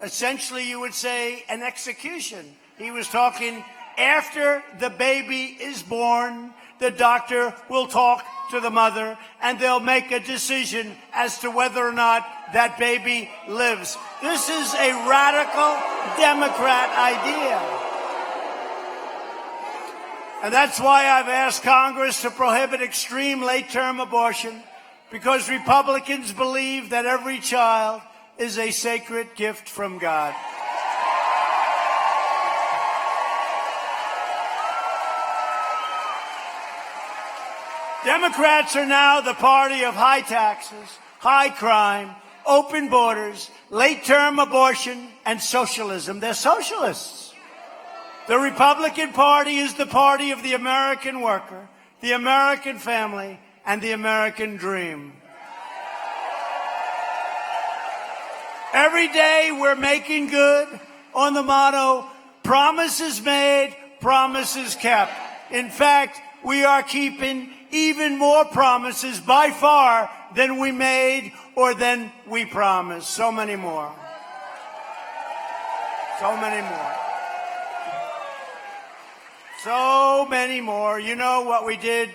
Speaker 2: essentially, you would say, an execution. He was talking after the baby is born, the doctor will talk to the mother, and they'll make a decision as to whether or not that baby lives. This is a radical Democrat idea. And that's why I've asked Congress to prohibit extreme late-term abortion, because Republicans believe that every child is a sacred gift from God. Democrats are now the party of high taxes, high crime, open borders, late-term abortion, and socialism. They're socialists. The Republican Party is the party of the American worker, the American family, and the American dream. Every day we're making good on the motto, promises made, promises kept. In fact, we are keeping even more promises by far than we made or than we promised. So many more. So many more. So many more. You know what we did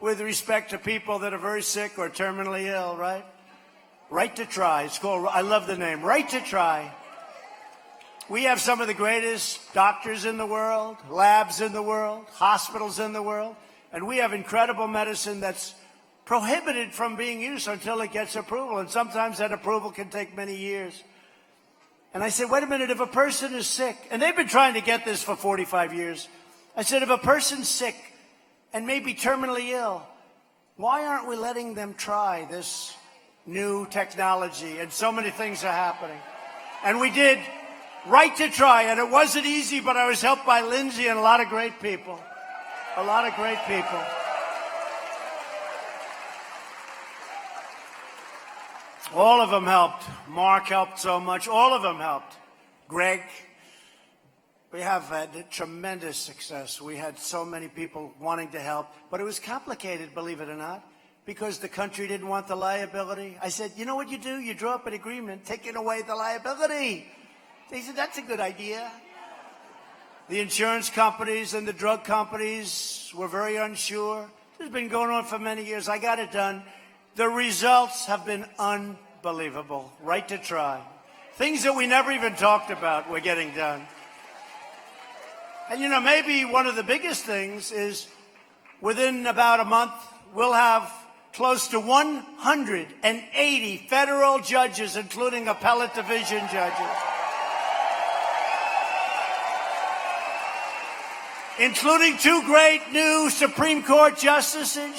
Speaker 2: with respect to people that are very sick or terminally ill, right? Right to Try. It's called, I love the name, Right to Try. We have some of the greatest doctors in the world, labs in the world, hospitals in the world, and we have incredible medicine that's prohibited from being used until it gets approval, and sometimes that approval can take many years. And I said, wait a minute, if a person is sick, and they've been trying to get this for 45 years, I said, if a person's sick and maybe terminally ill, why aren't we letting them try this new technology? And so many things are happening. And we did Right to Try, and it wasn't easy, but I was helped by Lindsay and a lot of great people. A lot of great people. All of them helped. Mark helped so much. All of them helped. Greg. We have had tremendous success. We had so many people wanting to help, but it was complicated, believe it or not, because the country didn't want the liability. I said, you know what you do? You draw up an agreement taking away the liability. They said, that's a good idea. The insurance companies and the drug companies were very unsure. This has been going on for many years. I got it done. The results have been unbelievable. Right to Try. Things that we never even talked about we're getting done. And, you know, maybe one of the biggest things is within about a month, we'll have close to 180 federal judges, including appellate division judges, including two great new Supreme Court justices,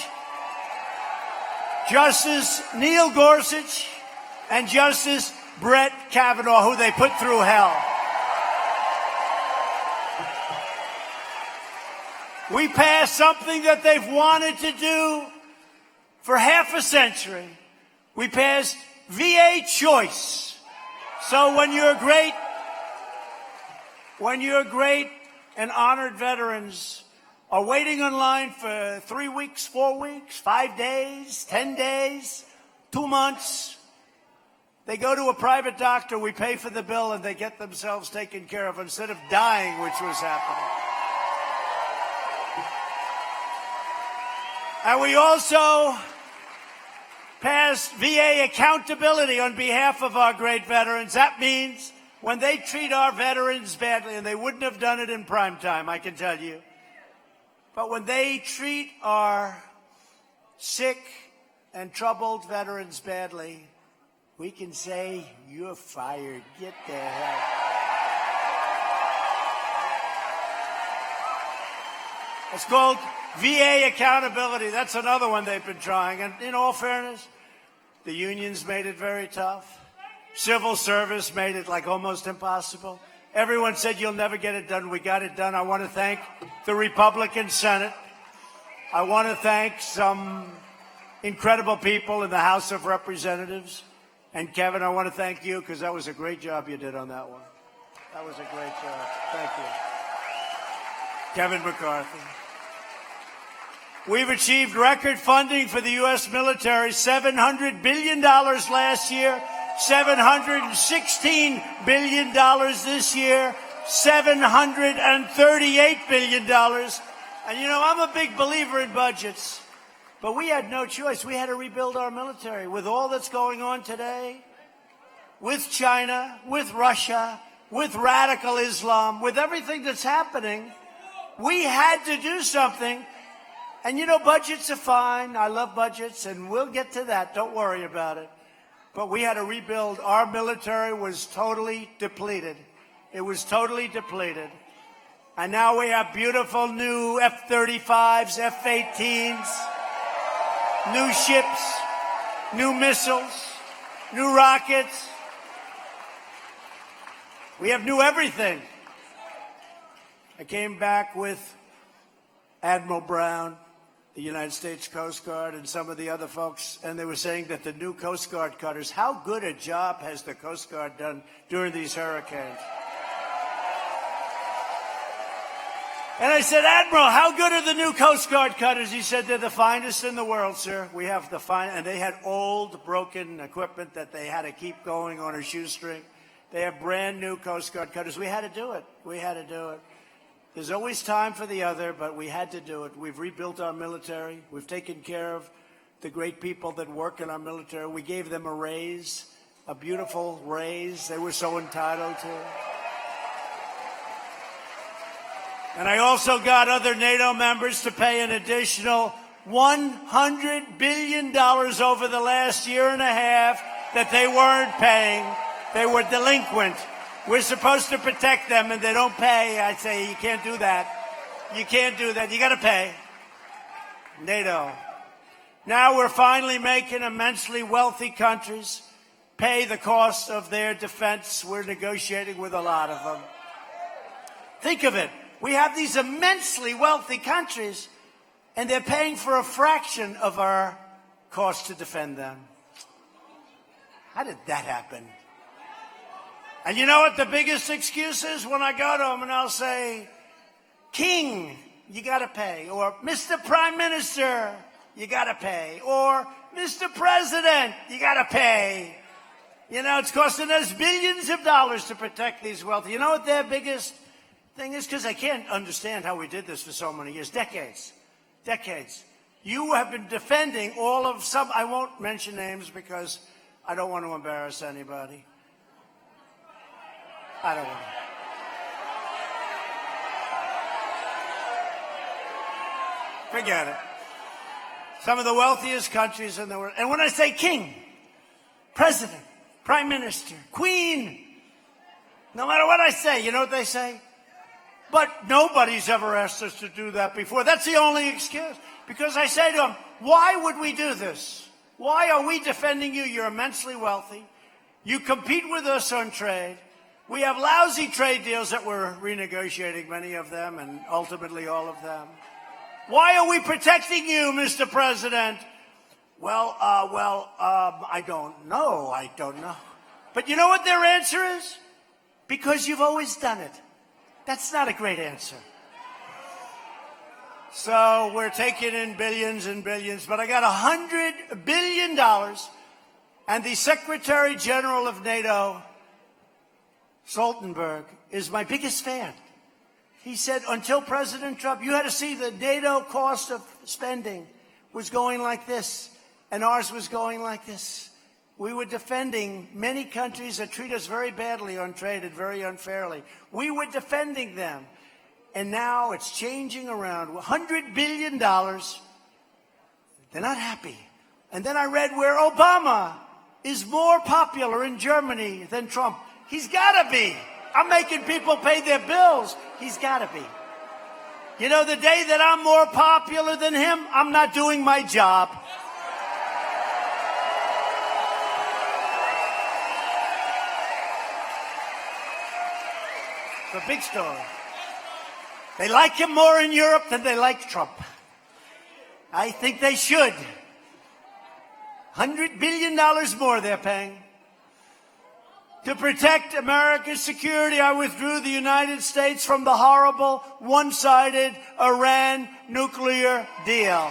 Speaker 2: Justice Neil Gorsuch and Justice Brett Kavanaugh, who they put through hell. We passed something that they've wanted to do for half a century. We passed VA choice. So when you're great and honored veterans are waiting in line for 3 weeks, 4 weeks, 5 days, 10 days, 2 months, they go to a private doctor, we pay for the bill, and they get themselves taken care of instead of dying, which was happening. And we also passed VA accountability on behalf of our great veterans. That means when they treat our veterans badly, and they wouldn't have done it in prime time, I can tell you, but when they treat our sick and troubled veterans badly, we can say, you're fired. Get the hell. It's called VA accountability. That's another one they've been trying. And in all fairness, The unions made it very tough. Civil service made it like almost impossible. Everyone said you'll never get it done. We got it done. I want to thank the Republican Senate. I want to thank some incredible people in the House of Representatives. And Kevin, I want to thank you because that was a great job you did on that one. That was a great job. Thank you. Kevin McCarthy. We've achieved record funding for the U.S. military, $700 billion last year, $716 billion this year, $738 billion. And you know, I'm a big believer in budgets, but we had no choice. We had to rebuild our military with all that's going on today, with China, with Russia, with radical Islam, with everything that's happening. We had to do something. And you know, budgets are fine. I love budgets, and we'll get to that. Don't worry about it. But we had to rebuild. Our military was totally depleted. It was totally depleted. And now we have beautiful new F-35s, F-18s, new ships, new missiles, new rockets. We have new everything. I came back with Admiral Brown, the United States Coast Guard, and some of the other folks, and they were saying that the new Coast Guard cutters, how good a job has the Coast Guard done during these hurricanes? And I said, Admiral, how good are the new Coast Guard cutters? He said, they're the finest in the world, sir. We have the and they had old, broken equipment that they had to keep going on a shoestring. They have brand new Coast Guard cutters. We had to do it. We had to do it. There's always time for the other, but we had to do it. We've rebuilt our military. We've taken care of the great people that work in our military. We gave them a raise, a beautiful raise they were so entitled to. And I also got other NATO members to pay an additional $100 billion over the last year and a half that they weren't paying. They were delinquent. We're supposed to protect them, and they don't pay. I say, you can't do that. You can't do that. You got to pay. NATO. Now we're finally making immensely wealthy countries pay the cost of their defense. We're negotiating with a lot of them. Think of it. We have these immensely wealthy countries, and they're paying for a fraction of our cost to defend them. How did that happen? And you know what the biggest excuse is? When I go to them and I'll say, King, you got to pay. Or Mr. Prime Minister, you got to pay. Or Mr. President, you got to pay. You know, it's costing us billions of dollars to protect these wealthy. You know what their biggest thing is? Because I can't understand how we did this for so many years. Decades. Decades. You have been defending all of some, I won't mention names because I don't want to embarrass anybody. I don't want to. Forget it. Some of the wealthiest countries in the world. And when I say king, president, prime minister, queen, no matter what I say, you know what they say? But nobody's ever asked us to do that before. That's the only excuse. Because I say to them, why would we do this? Why are we defending you? You're immensely wealthy. You compete with us on trade. We have lousy trade deals that we're renegotiating, many of them, and ultimately all of them. Why are we protecting you, Mr. President? Well, I don't know. I don't know. But you know what their answer is? Because you've always done it. That's not a great answer. So we're taking in billions and billions, but I got $100 billion, and the Secretary General of NATO, Stoltenberg, is my biggest fan. He said, until President Trump, you had to see the NATO cost of spending was going like this, and ours was going like this. We were defending many countries that treat us very badly on trade and very unfairly. We were defending them. And now it's changing around. $100 billion. They're not happy. And then I read where Obama is more popular in Germany than Trump. He's got to be. I'm making people pay their bills. He's got to be. You know, the day that I'm more popular than him, I'm not doing my job. It's a big story. They like him more in Europe than they like Trump. I think they should. $100 billion more they're paying. To protect America's security, I withdrew the United States from the horrible, one-sided Iran nuclear deal.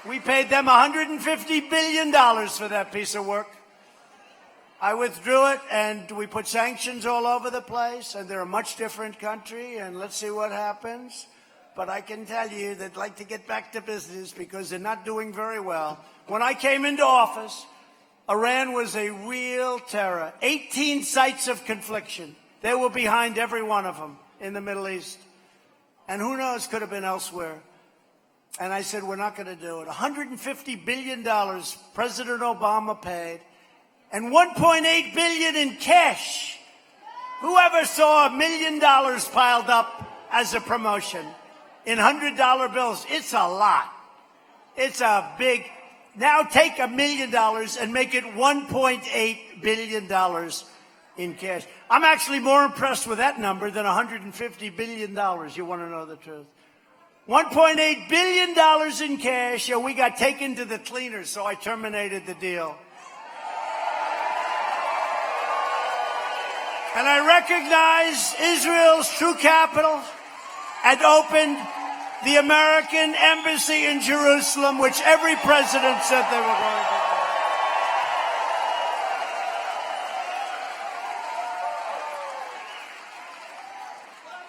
Speaker 2: We paid them $150 billion for that piece of work. I withdrew it, and we put sanctions all over the place, and they're a much different country, and let's see what happens. But I can tell you they'd like to get back to business because they're not doing very well. When I came into office, Iran was a real terror. 18 sites of confliction. They were behind every one of them in the Middle East. And who knows, could have been elsewhere. And I said, we're not going to do it. $150 billion President Obama paid, and $1.8 billion in cash. Whoever saw $1 million piled up as a promotion in $100 bills? It's a lot. It's a big. Now take $1 million and make it $1.8 billion in cash. I'm actually more impressed with that number than $150 billion. You want to know the truth? $1.8 billion in cash, and we got taken to the cleaners, so I terminated the deal. And I recognize Israel's true capital and opened the American embassy in Jerusalem, which every president said they were going to do.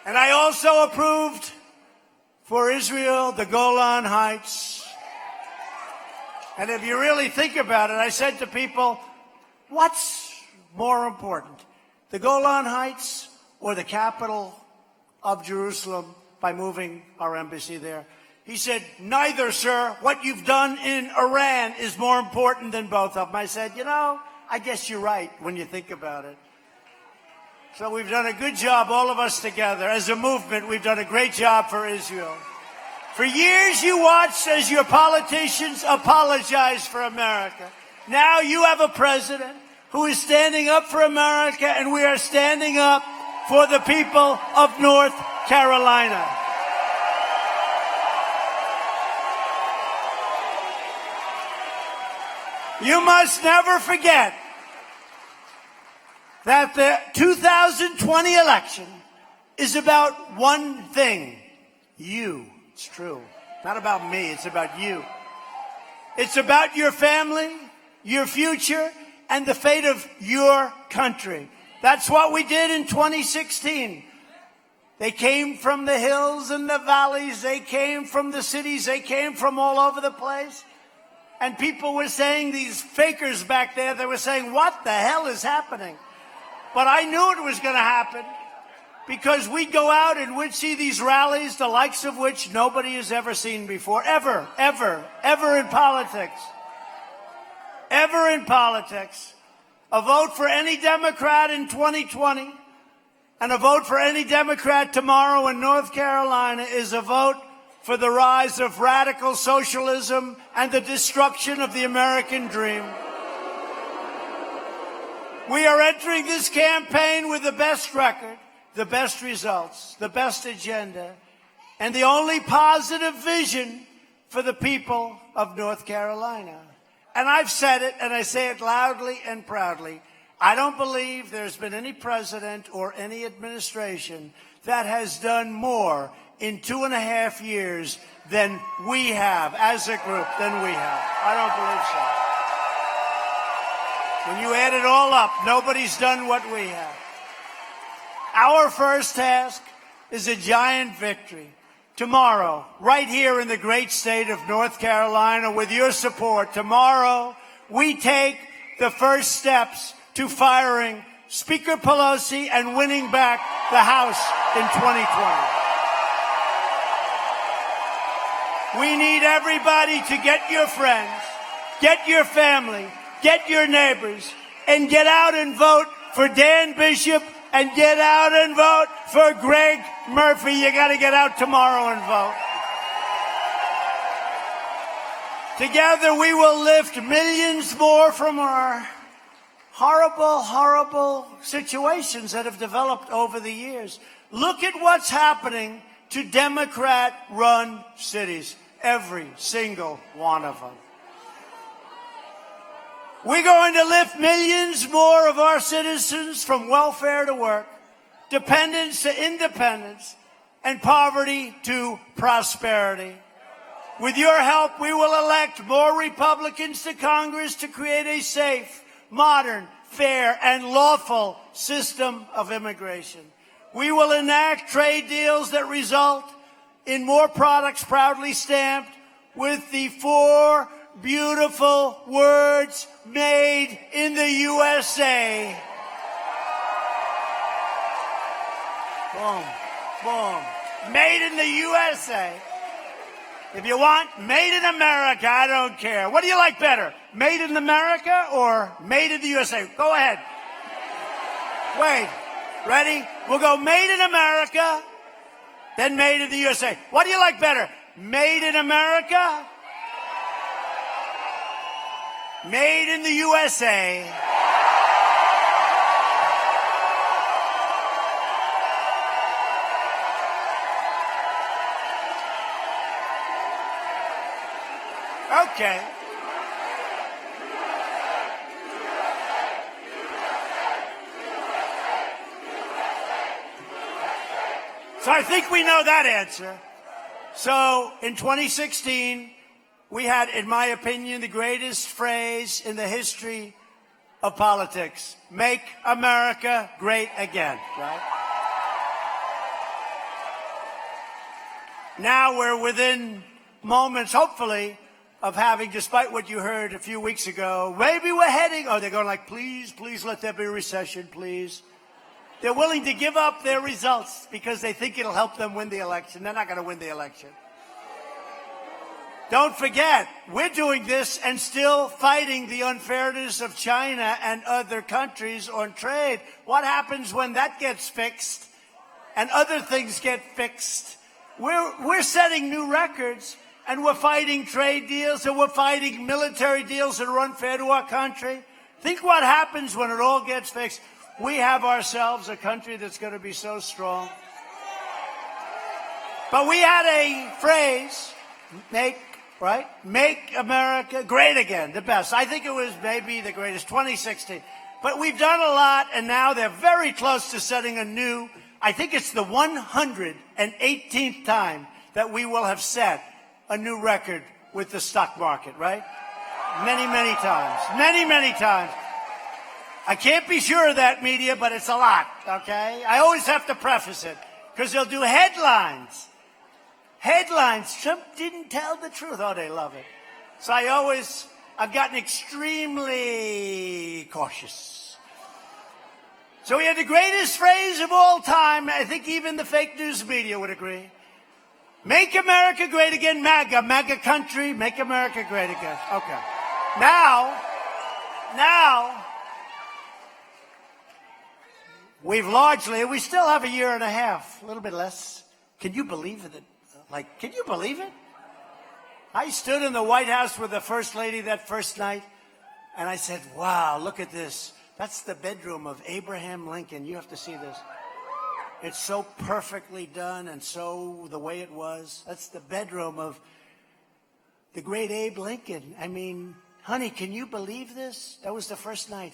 Speaker 2: And I also approved for Israel the Golan Heights. And if you really think about it, I said to people, what's more important, the Golan Heights or the capital of Jerusalem by moving our embassy there? He said, neither, sir. What you've done in Iran is more important than both of them. I said, I guess you're right when you think about it. So we've done a good job, all of us together. As a movement, we've done a great job for Israel. For years, you watched as your politicians apologized for America. Now you have a president who is standing up for America, and we are standing up for the people of North Carolina. You must never forget that the 2020 election is about one thing, you. It's true. Not about me, it's about you. It's about your family, your future, and the fate of your country. That's what we did in 2016. They came from the hills and the valleys. They came from the cities. They came from all over the place. And people were saying, these fakers back there, they were saying, what the hell is happening? But I knew it was going to happen because we'd go out and we'd see these rallies, the likes of which nobody has ever seen before, ever in politics. Ever in politics. A vote for any Democrat in 2020 and a vote for any Democrat tomorrow in North Carolina is a vote for the rise of radical socialism and the destruction of the American dream. We are entering this campaign with the best record, the best results, the best agenda, and the only positive vision for the people of North Carolina. And I've said it, and I say it loudly and proudly. I don't believe there's been any president or any administration that has done more in 2.5 years than we have, as a group, than we have. I don't believe so. When you add it all up, nobody's done what we have. Our first task is a giant victory. Tomorrow, right here in the great state of North Carolina, with your support, tomorrow we take the first steps to firing Speaker Pelosi and winning back the House in 2020. We need everybody to get your friends, get your family, get your neighbors, and get out and vote for Dan Bishop and get out and vote for Greg Murphy. You got to get out tomorrow and vote. Together we will lift millions more from our horrible, horrible situations that have developed over the years. Look at what's happening to Democrat-run cities, every single one of them. We're going to lift millions more of our citizens from welfare to work, dependence to independence, and poverty to prosperity. With your help, we will elect more Republicans to Congress to create a safe, modern, fair, and lawful system of immigration. We will enact trade deals that result in more products proudly stamped with the 4 beautiful words, made in the USA. Boom, boom. Made in the USA. If you want made in America, I don't care. What do you like better? Made in America or made in the USA? Go ahead. Wait. Ready? We'll go made in America, then made in the USA. What do you like better? Made in America? Made in the USA. Okay. So I think we know that answer. So in 2016, we had, in my opinion, the greatest phrase in the history of politics. Make America great again, right? Now we're within moments, hopefully, of having, despite what you heard a few weeks ago, maybe we're heading, they're going like, please, please let there be a recession, please. They're willing to give up their results because they think it'll help them win the election. They're not going to win the election. Don't forget, we're doing this and still fighting the unfairness of China and other countries on trade. What happens when that gets fixed and other things get fixed? We're setting new records, and we're fighting trade deals, and we're fighting military deals that are unfair to our country. Think what happens when it all gets fixed. We have ourselves a country that's going to be so strong. But we had a phrase, make America great again, the best. I think it was maybe the greatest, 2016. But we've done a lot, and now they're very close to setting a new, I think it's the 118th time that we will have set a new record with the stock market, right? Many, many times. Many, many times. I can't be sure of that, media, but it's a lot, okay? I always have to preface it, because they'll do headlines. Headlines. Trump didn't tell the truth. Oh, they love it. So I've gotten extremely cautious. So we had the greatest phrase of all time. I think even the fake news media would agree. Make America great again, MAGA, MAGA country, make America great again. Okay. Now, we still have a year and a half, a little bit less. Can you believe it? Can you believe it? I stood in the White House with the First Lady that first night, and I said, wow, look at this. That's the bedroom of Abraham Lincoln. You have to see this. It's so perfectly done and so the way it was. That's the bedroom of the great Abe Lincoln. I mean, honey, can you believe this? That was the first night.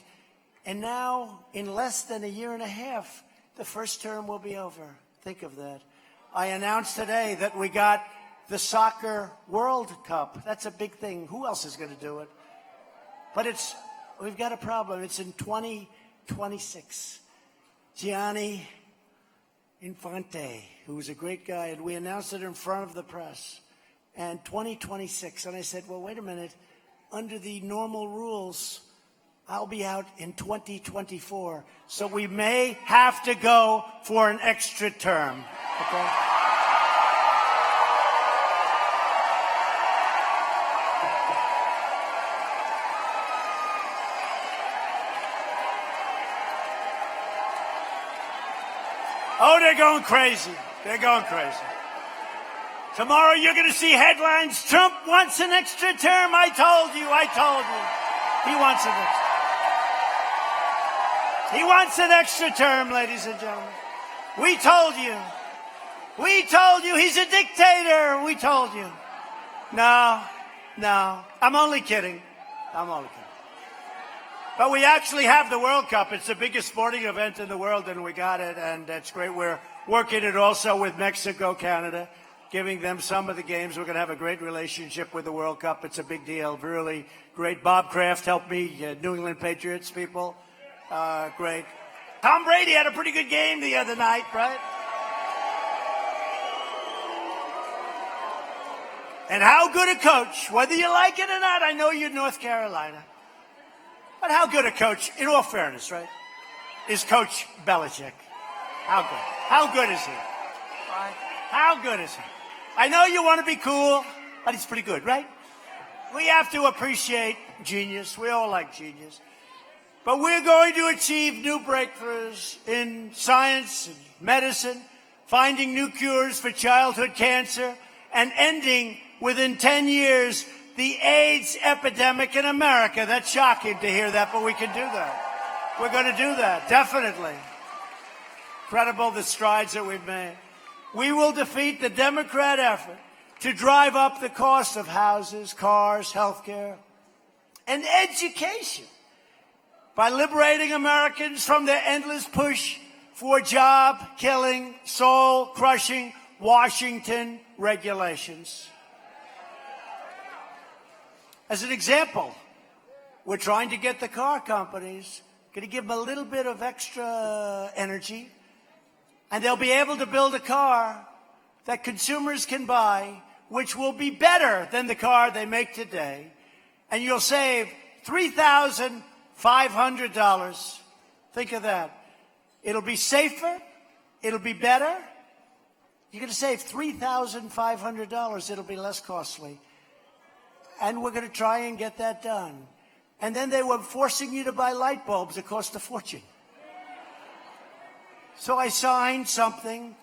Speaker 2: And now, in less than a year and a half, the first term will be over. Think of that. I announced today that we got the Soccer World Cup. That's a big thing. Who else is going to do it? But we've got a problem. It's in 2026. Gianni Infante, who was a great guy, and we announced it in front of the press. And 2026. And I said, well, wait a minute. Under the normal rules, I'll be out in 2024. So we may have to go for an extra term. Okay? Oh, they're going crazy. They're going crazy. Tomorrow you're going to see headlines. Trump wants an extra term. I told you. He wants an extra. He wants an extra term, ladies and gentlemen. We told you. We told you he's a dictator. We told you. No. I'm only kidding. But we actually have the World Cup. It's the biggest sporting event in the world, and we got it, and that's great. We're working it also with Mexico, Canada, giving them some of the games. We're going to have a great relationship with the World Cup. It's a big deal, really great. Bob Kraft helped me, New England Patriots people. Great. Tom Brady had a pretty good game the other night, right? And how good a coach, whether you like it or not, I know you're North Carolina, but how good a coach, in all fairness, right, is Coach Belichick? How good? How good is he? How good is he? I know you want to be cool, but he's pretty good, right? We have to appreciate genius. We all like genius. But we're going to achieve new breakthroughs in science and medicine, finding new cures for childhood cancer, and ending within 10 years the AIDS epidemic in America. That's shocking to hear that, but we can do that. We're going to do that, definitely. Incredible the strides that we've made. We will defeat the Democrat effort to drive up the cost of houses, cars, health care, and education by liberating Americans from their endless push for job-killing, soul-crushing Washington regulations. As an example, we're trying to get the car companies, going to give them a little bit of extra energy, and they'll be able to build a car that consumers can buy, which will be better than the car they make today, and you'll save $3,500. Think of that. It'll be safer. It'll be better. You're going to save $3,500. It'll be less costly. And we're going to try and get that done. And then they were forcing you to buy light bulbs that cost a fortune. So I signed something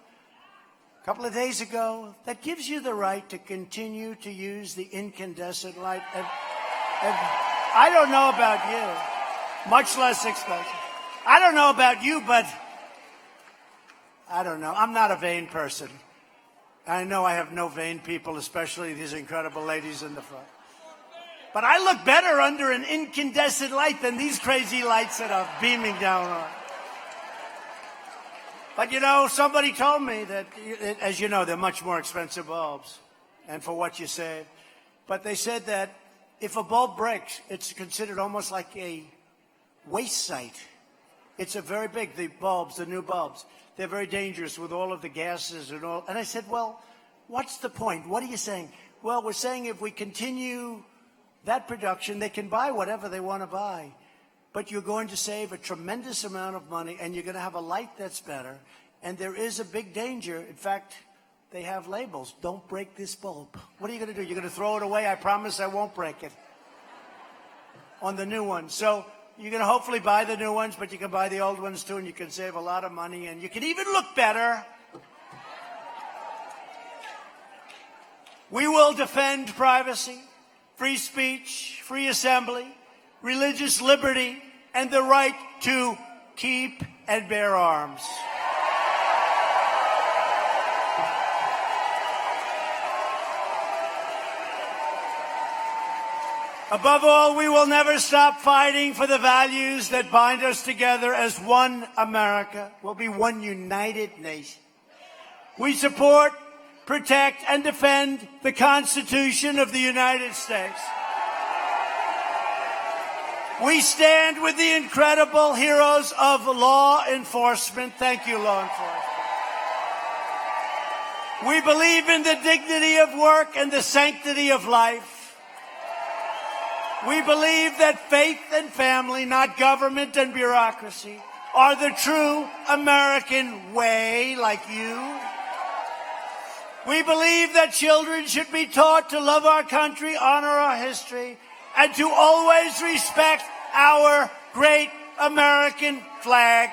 Speaker 2: a couple of days ago that gives you the right to continue to use the incandescent light. And I don't know about you, much less expensive. I don't know about you, but I don't know. I'm not a vain person. I know I have no vain people, especially these incredible ladies in the front. But I look better under an incandescent light than these crazy lights that are beaming down on. But, you know, somebody told me that, as you know, they're much more expensive bulbs and for what you save. But they said that if a bulb breaks, it's considered almost like a waste site. It's a very big, the bulbs, the new bulbs. They're very dangerous with all of the gases and all. And I said, well, what's the point? What are you saying? Well, we're saying if we continue that production, they can buy whatever they want to buy. But you're going to save a tremendous amount of money, and you're going to have a light that's better. And there is a big danger. In fact, they have labels. Don't break this bulb. What are you going to do? You're going to throw it away? I promise I won't break it. On the new one. So you're going to hopefully buy the new ones, but you can buy the old ones too, and you can save a lot of money, and you can even look better. We will defend privacy, free speech, free assembly, religious liberty, and the right to keep and bear arms. Above all, we will never stop fighting for the values that bind us together as one America. We'll be one united nation. We support, protect, and defend the Constitution of the United States. We stand with the incredible heroes of law enforcement. Thank you, law enforcement. We believe in the dignity of work and the sanctity of life. We believe that faith and family, not government and bureaucracy, are the true American way, like you. We believe that children should be taught to love our country, honor our history, and to always respect our great American flag.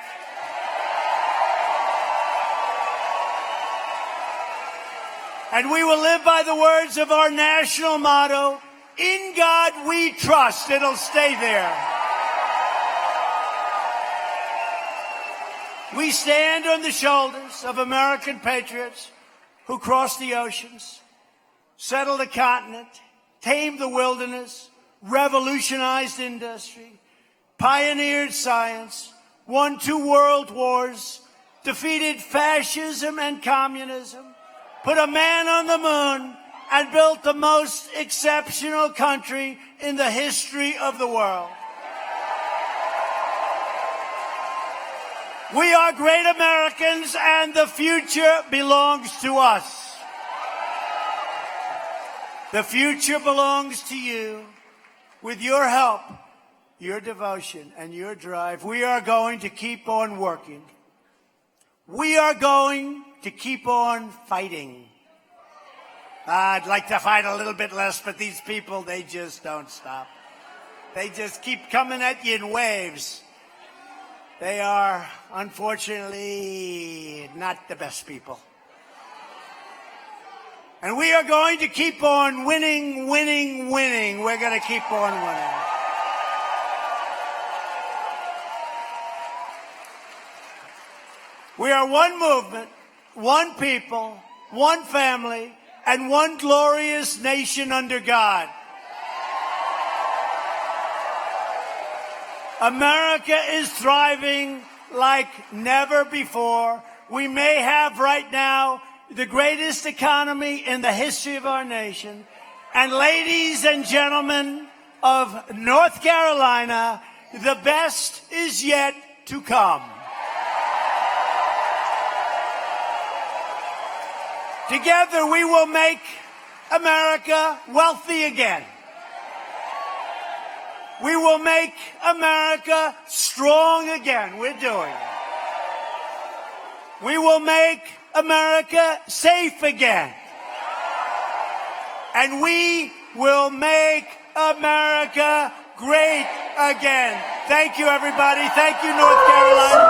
Speaker 2: And we will live by the words of our national motto, "In God we trust." It'll stay there. We stand on the shoulders of American patriots who crossed the oceans, settled the continent, tamed the wilderness, revolutionized industry, pioneered science, won 2 world wars, defeated fascism and communism, put a man on the moon, and built the most exceptional country in the history of the world. We are great Americans, and the future belongs to us. The future belongs to you. With your help, your devotion, and your drive, we are going to keep on working. We are going to keep on fighting. I'd like to fight a little bit less, but these people, they just don't stop. They just keep coming at you in waves. They are, unfortunately, not the best people. And we are going to keep on winning, winning, winning. We're going to keep on winning. We are one movement, one people, one family, and one glorious nation under God. America is thriving like never before. We may have right now the greatest economy in the history of our nation. And ladies and gentlemen of North Carolina, the best is yet to come. Together we will make America wealthy again. We will make America strong again. We're doing it. We will make America safe again. And we will make America great again. Thank you, everybody. Thank you, North Carolina.